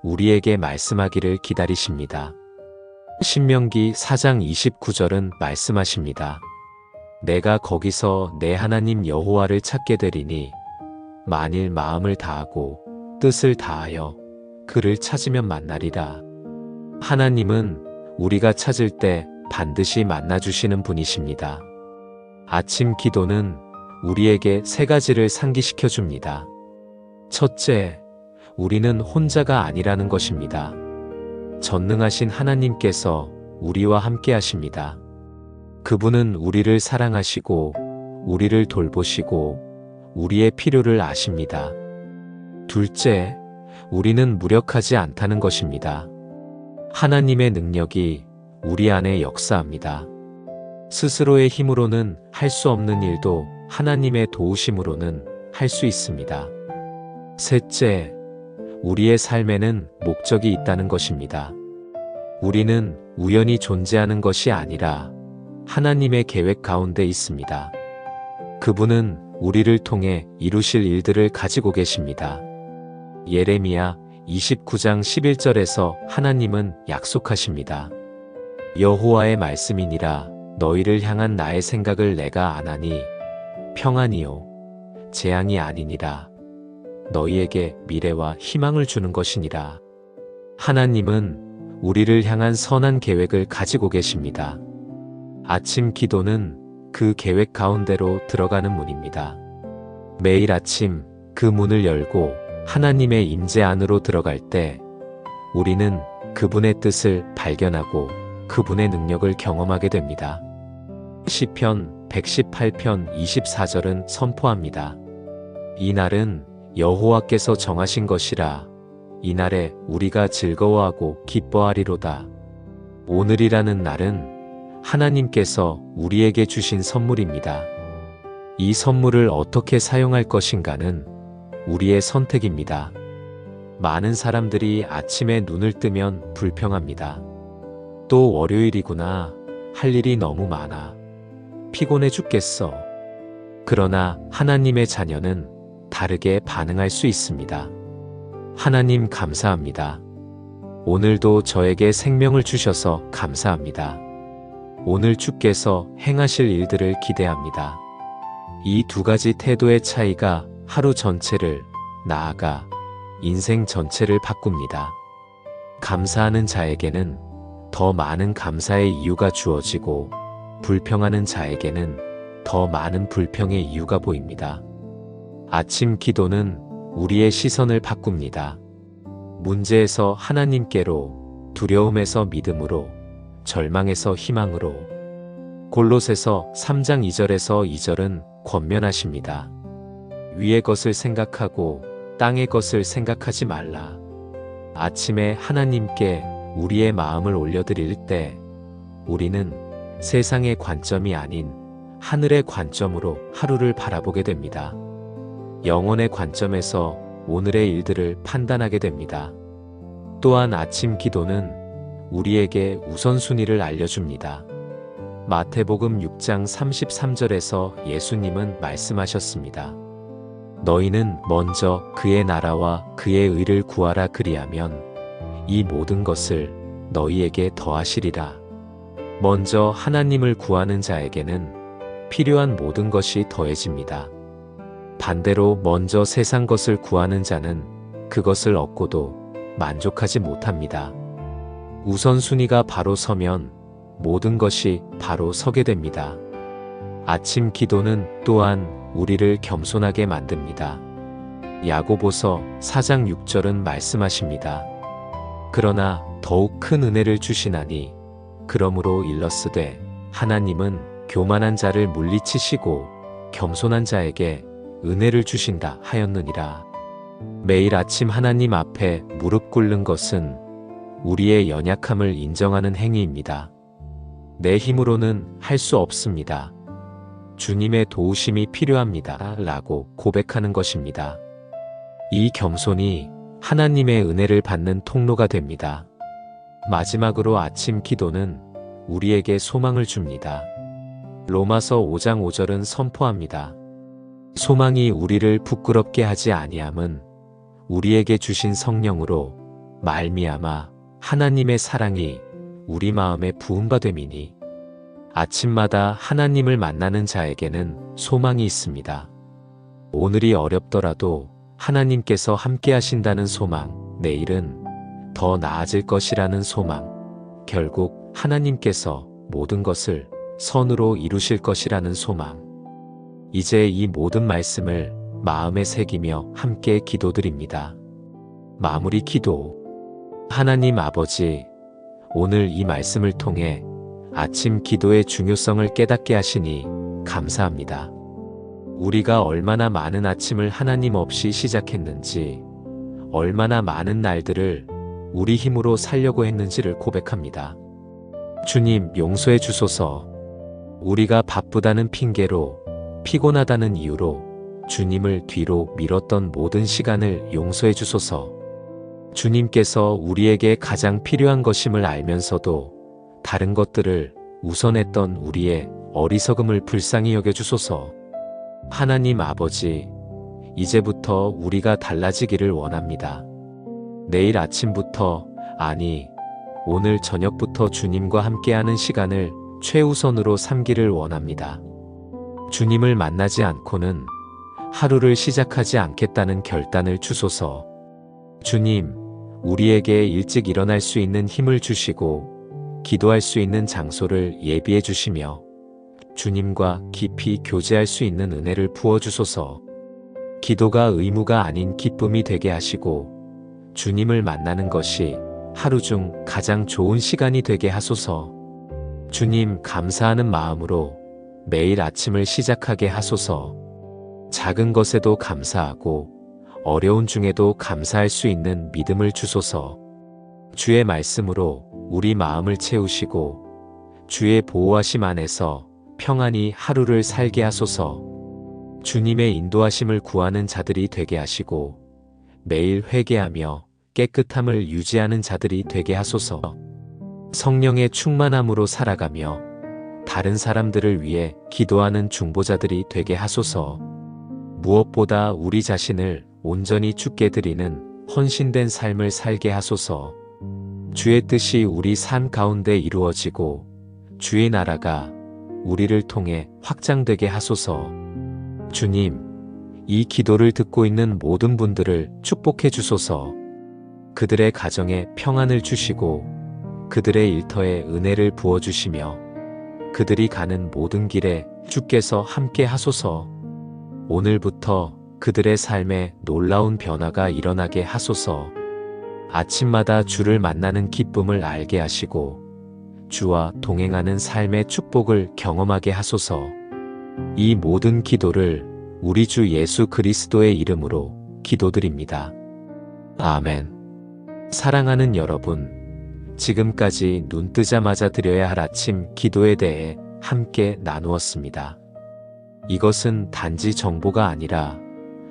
우리에게 말씀하기를 기다리십니다. 신명기 4장 29절은 말씀하십니다. 내가 거기서 내 하나님 여호와를 찾게 되리니 만일 마음을 다하고 뜻을 다하여 그를 찾으면 만나리라. 하나님은 우리가 찾을 때 반드시 만나주시는 분이십니다. 아침 기도는 우리에게 3가지를 상기시켜 줍니다. 첫째, 우리는 혼자가 아니라는 것입니다. 전능하신 하나님께서 우리와 함께 하십니다. 그분은 우리를 사랑하시고 우리를 돌보시고 우리의 필요를 아십니다. 둘째, 우리는 무력하지 않다는 것입니다. 하나님의 능력이 우리 안에 역사합니다. 스스로의 힘으로는 할 수 없는 일도 하나님의 도우심으로는 할 수 있습니다. 셋째, 우리의 삶에는 목적이 있다는 것입니다. 우리는 우연히 존재하는 것이 아니라 하나님의 계획 가운데 있습니다. 그분은 우리를 통해 이루실 일들을 가지고 계십니다. 예레미야 29장 11절에서 하나님은 약속하십니다. 여호와의 말씀이니라. 너희를 향한 나의 생각을 내가 아나니 평안이요 재앙이 아니니라. 너희에게 미래와 희망을 주는 것이니라. 하나님은 우리를 향한 선한 계획을 가지고 계십니다. 아침 기도는 그 계획 가운데로 들어가는 문입니다. 매일 아침 그 문을 열고 하나님의 임재 안으로 들어갈 때 우리는 그분의 뜻을 발견하고 그분의 능력을 경험하게 됩니다. 시편 118편 24절은 선포합니다. 이날은 여호와께서 정하신 것이라. 이날에 우리가 즐거워하고 기뻐하리로다. 오늘이라는 날은 하나님께서 우리에게 주신 선물입니다. 이 선물을 어떻게 사용할 것인가는 우리의 선택입니다. 많은 사람들이 아침에 눈을 뜨면 불평합니다. 또 월요일이구나. 할 일이 너무 많아. 피곤해 죽겠어. 그러나 하나님의 자녀는 다르게 반응할 수 있습니다. 하나님 감사합니다. 오늘도 저에게 생명을 주셔서 감사합니다. 오늘 주께서 행하실 일들을 기대합니다. 이 두 가지 태도의 차이가 하루 전체를, 나아가 인생 전체를 바꿉니다. 감사하는 자에게는 더 많은 감사의 이유가 주어지고 불평하는 자에게는 더 많은 불평의 이유가 보입니다. 아침 기도는 우리의 시선을 바꿉니다. 문제에서 하나님께로, 두려움에서 믿음으로, 절망에서 희망으로. 골로새서 3장 2절에서 2절은 권면하십니다. 위의 것을 생각하고 땅의 것을 생각하지 말라. 아침에 하나님께 우리의 마음을 올려드릴 때 우리는 세상의 관점이 아닌 하늘의 관점으로 하루를 바라보게 됩니다. 영혼의 관점에서 오늘의 일들을 판단하게 됩니다. 또한 아침 기도는 우리에게 우선순위를 알려줍니다. 마태복음 6장 33절에서 예수님은 말씀하셨습니다. 너희는 먼저 그의 나라와 그의 의를 구하라. 그리하면 이 모든 것을 너희에게 더하시리라. 먼저 하나님을 구하는 자에게는 필요한 모든 것이 더해집니다. 반대로 먼저 세상 것을 구하는 자는 그것을 얻고도 만족하지 못합니다. 우선순위가 바로 서면 모든 것이 바로 서게 됩니다. 아침 기도는 또한 우리를 겸손하게 만듭니다. 야고보서 4장 6절은 말씀하십니다. 그러나 더욱 큰 은혜를 주시나니 그러므로 일렀으되 하나님은 교만한 자를 물리치시고 겸손한 자에게 은혜를 주신다 하였느니라. 매일 아침 하나님 앞에 무릎 꿇는 것은 우리의 연약함을 인정하는 행위입니다. 내 힘으로는 할 수 없습니다. 주님의 도우심이 필요합니다. 라고 고백하는 것입니다. 이 겸손이 하나님의 은혜를 받는 통로가 됩니다. 마지막으로 아침 기도는 우리에게 소망을 줍니다. 로마서 5장 5절은 선포합니다. 소망이 우리를 부끄럽게 하지 아니함은 우리에게 주신 성령으로 말미암아 하나님의 사랑이 우리 마음에 부음바 됨이니. 아침마다 하나님을 만나는 자에게는 소망이 있습니다. 오늘이 어렵더라도 하나님께서 함께 하신다는 소망, 내일은 더 나아질 것이라는 소망, 결국 하나님께서 모든 것을 선으로 이루실 것이라는 소망. 이제 이 모든 말씀을 마음에 새기며 함께 기도드립니다. 마무리 기도. 하나님 아버지, 오늘 이 말씀을 통해 아침 기도의 중요성을 깨닫게 하시니 감사합니다. 우리가 얼마나 많은 아침을 하나님 없이 시작했는지, 얼마나 많은 날들을 우리 힘으로 살려고 했는지를 고백합니다. 주님, 용서해 주소서. 우리가 바쁘다는 핑계로, 피곤하다는 이유로 주님을 뒤로 미뤘던 모든 시간을 용서해 주소서. 주님께서 우리에게 가장 필요한 것임을 알면서도 다른 것들을 우선했던 우리의 어리석음을 불쌍히 여겨 주소서. 하나님 아버지, 이제부터 우리가 달라지기를 원합니다. 내일 아침부터, 아니, 오늘 저녁부터 주님과 함께하는 시간을 최우선으로 삼기를 원합니다. 주님을 만나지 않고는 하루를 시작하지 않겠다는 결단을 주소서. 주님, 우리에게 일찍 일어날 수 있는 힘을 주시고 기도할 수 있는 장소를 예비해 주시며 주님과 깊이 교제할 수 있는 은혜를 부어주소서. 기도가 의무가 아닌 기쁨이 되게 하시고 주님을 만나는 것이 하루 중 가장 좋은 시간이 되게 하소서. 주님, 감사하는 마음으로 매일 아침을 시작하게 하소서. 작은 것에도 감사하고 어려운 중에도 감사할 수 있는 믿음을 주소서. 주의 말씀으로 우리 마음을 채우시고 주의 보호하심 안에서 평안히 하루를 살게 하소서. 주님의 인도하심을 구하는 자들이 되게 하시고 매일 회개하며 깨끗함을 유지하는 자들이 되게 하소서. 성령의 충만함으로 살아가며 다른 사람들을 위해 기도하는 중보자들이 되게 하소서. 무엇보다 우리 자신을 온전히 주께 드리는 헌신된 삶을 살게 하소서. 주의 뜻이 우리 삶 가운데 이루어지고 주의 나라가 우리를 통해 확장되게 하소서. 주님, 이 기도를 듣고 있는 모든 분들을 축복해 주소서. 그들의 가정에 평안을 주시고 그들의 일터에 은혜를 부어주시며 그들이 가는 모든 길에 주께서 함께 하소서. 오늘부터 그들의 삶에 놀라운 변화가 일어나게 하소서. 아침마다 주를 만나는 기쁨을 알게 하시고 주와 동행하는 삶의 축복을 경험하게 하소서. 이 모든 기도를 우리 주 예수 그리스도의 이름으로 기도드립니다. 아멘. 사랑하는 여러분, 지금까지 눈 뜨자마자 드려야 할 아침 기도에 대해 함께 나누었습니다. 이것은 단지 정보가 아니라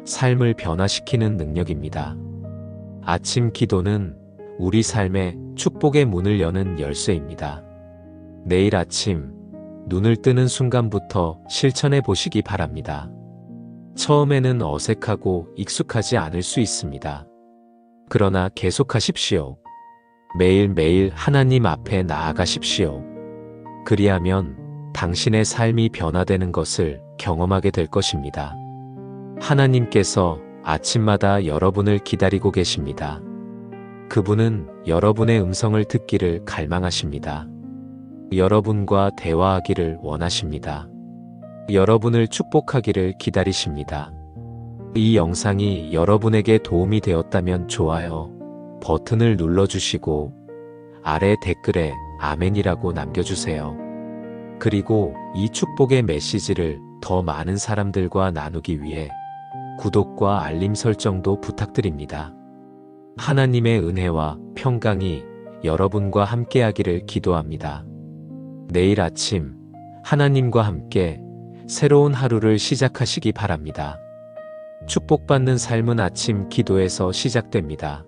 삶을 변화시키는 능력입니다. 아침 기도는 우리 삶에 축복의 문을 여는 열쇠입니다. 내일 아침 눈을 뜨는 순간부터 실천해 보시기 바랍니다. 처음에는 어색하고 익숙하지 않을 수 있습니다. 그러나 계속하십시오. 매일매일 하나님 앞에 나아가십시오. 그리하면 당신의 삶이 변화되는 것을 경험하게 될 것입니다. 하나님께서 아침마다 여러분을 기다리고 계십니다. 그분은 여러분의 음성을 듣기를 갈망하십니다. 여러분과 대화하기를 원하십니다. 여러분을 축복하기를 기다리십니다. 이 영상이 여러분에게 도움이 되었다면 좋아요 버튼을 눌러주시고 아래 댓글에 아멘이라고 남겨주세요. 그리고 이 축복의 메시지를 더 많은 사람들과 나누기 위해 구독과 알림 설정도 부탁드립니다. 하나님의 은혜와 평강이 여러분과 함께하기를 기도합니다. 내일 아침 하나님과 함께 새로운 하루를 시작하시기 바랍니다. 축복받는 삶은 아침 기도에서 시작됩니다.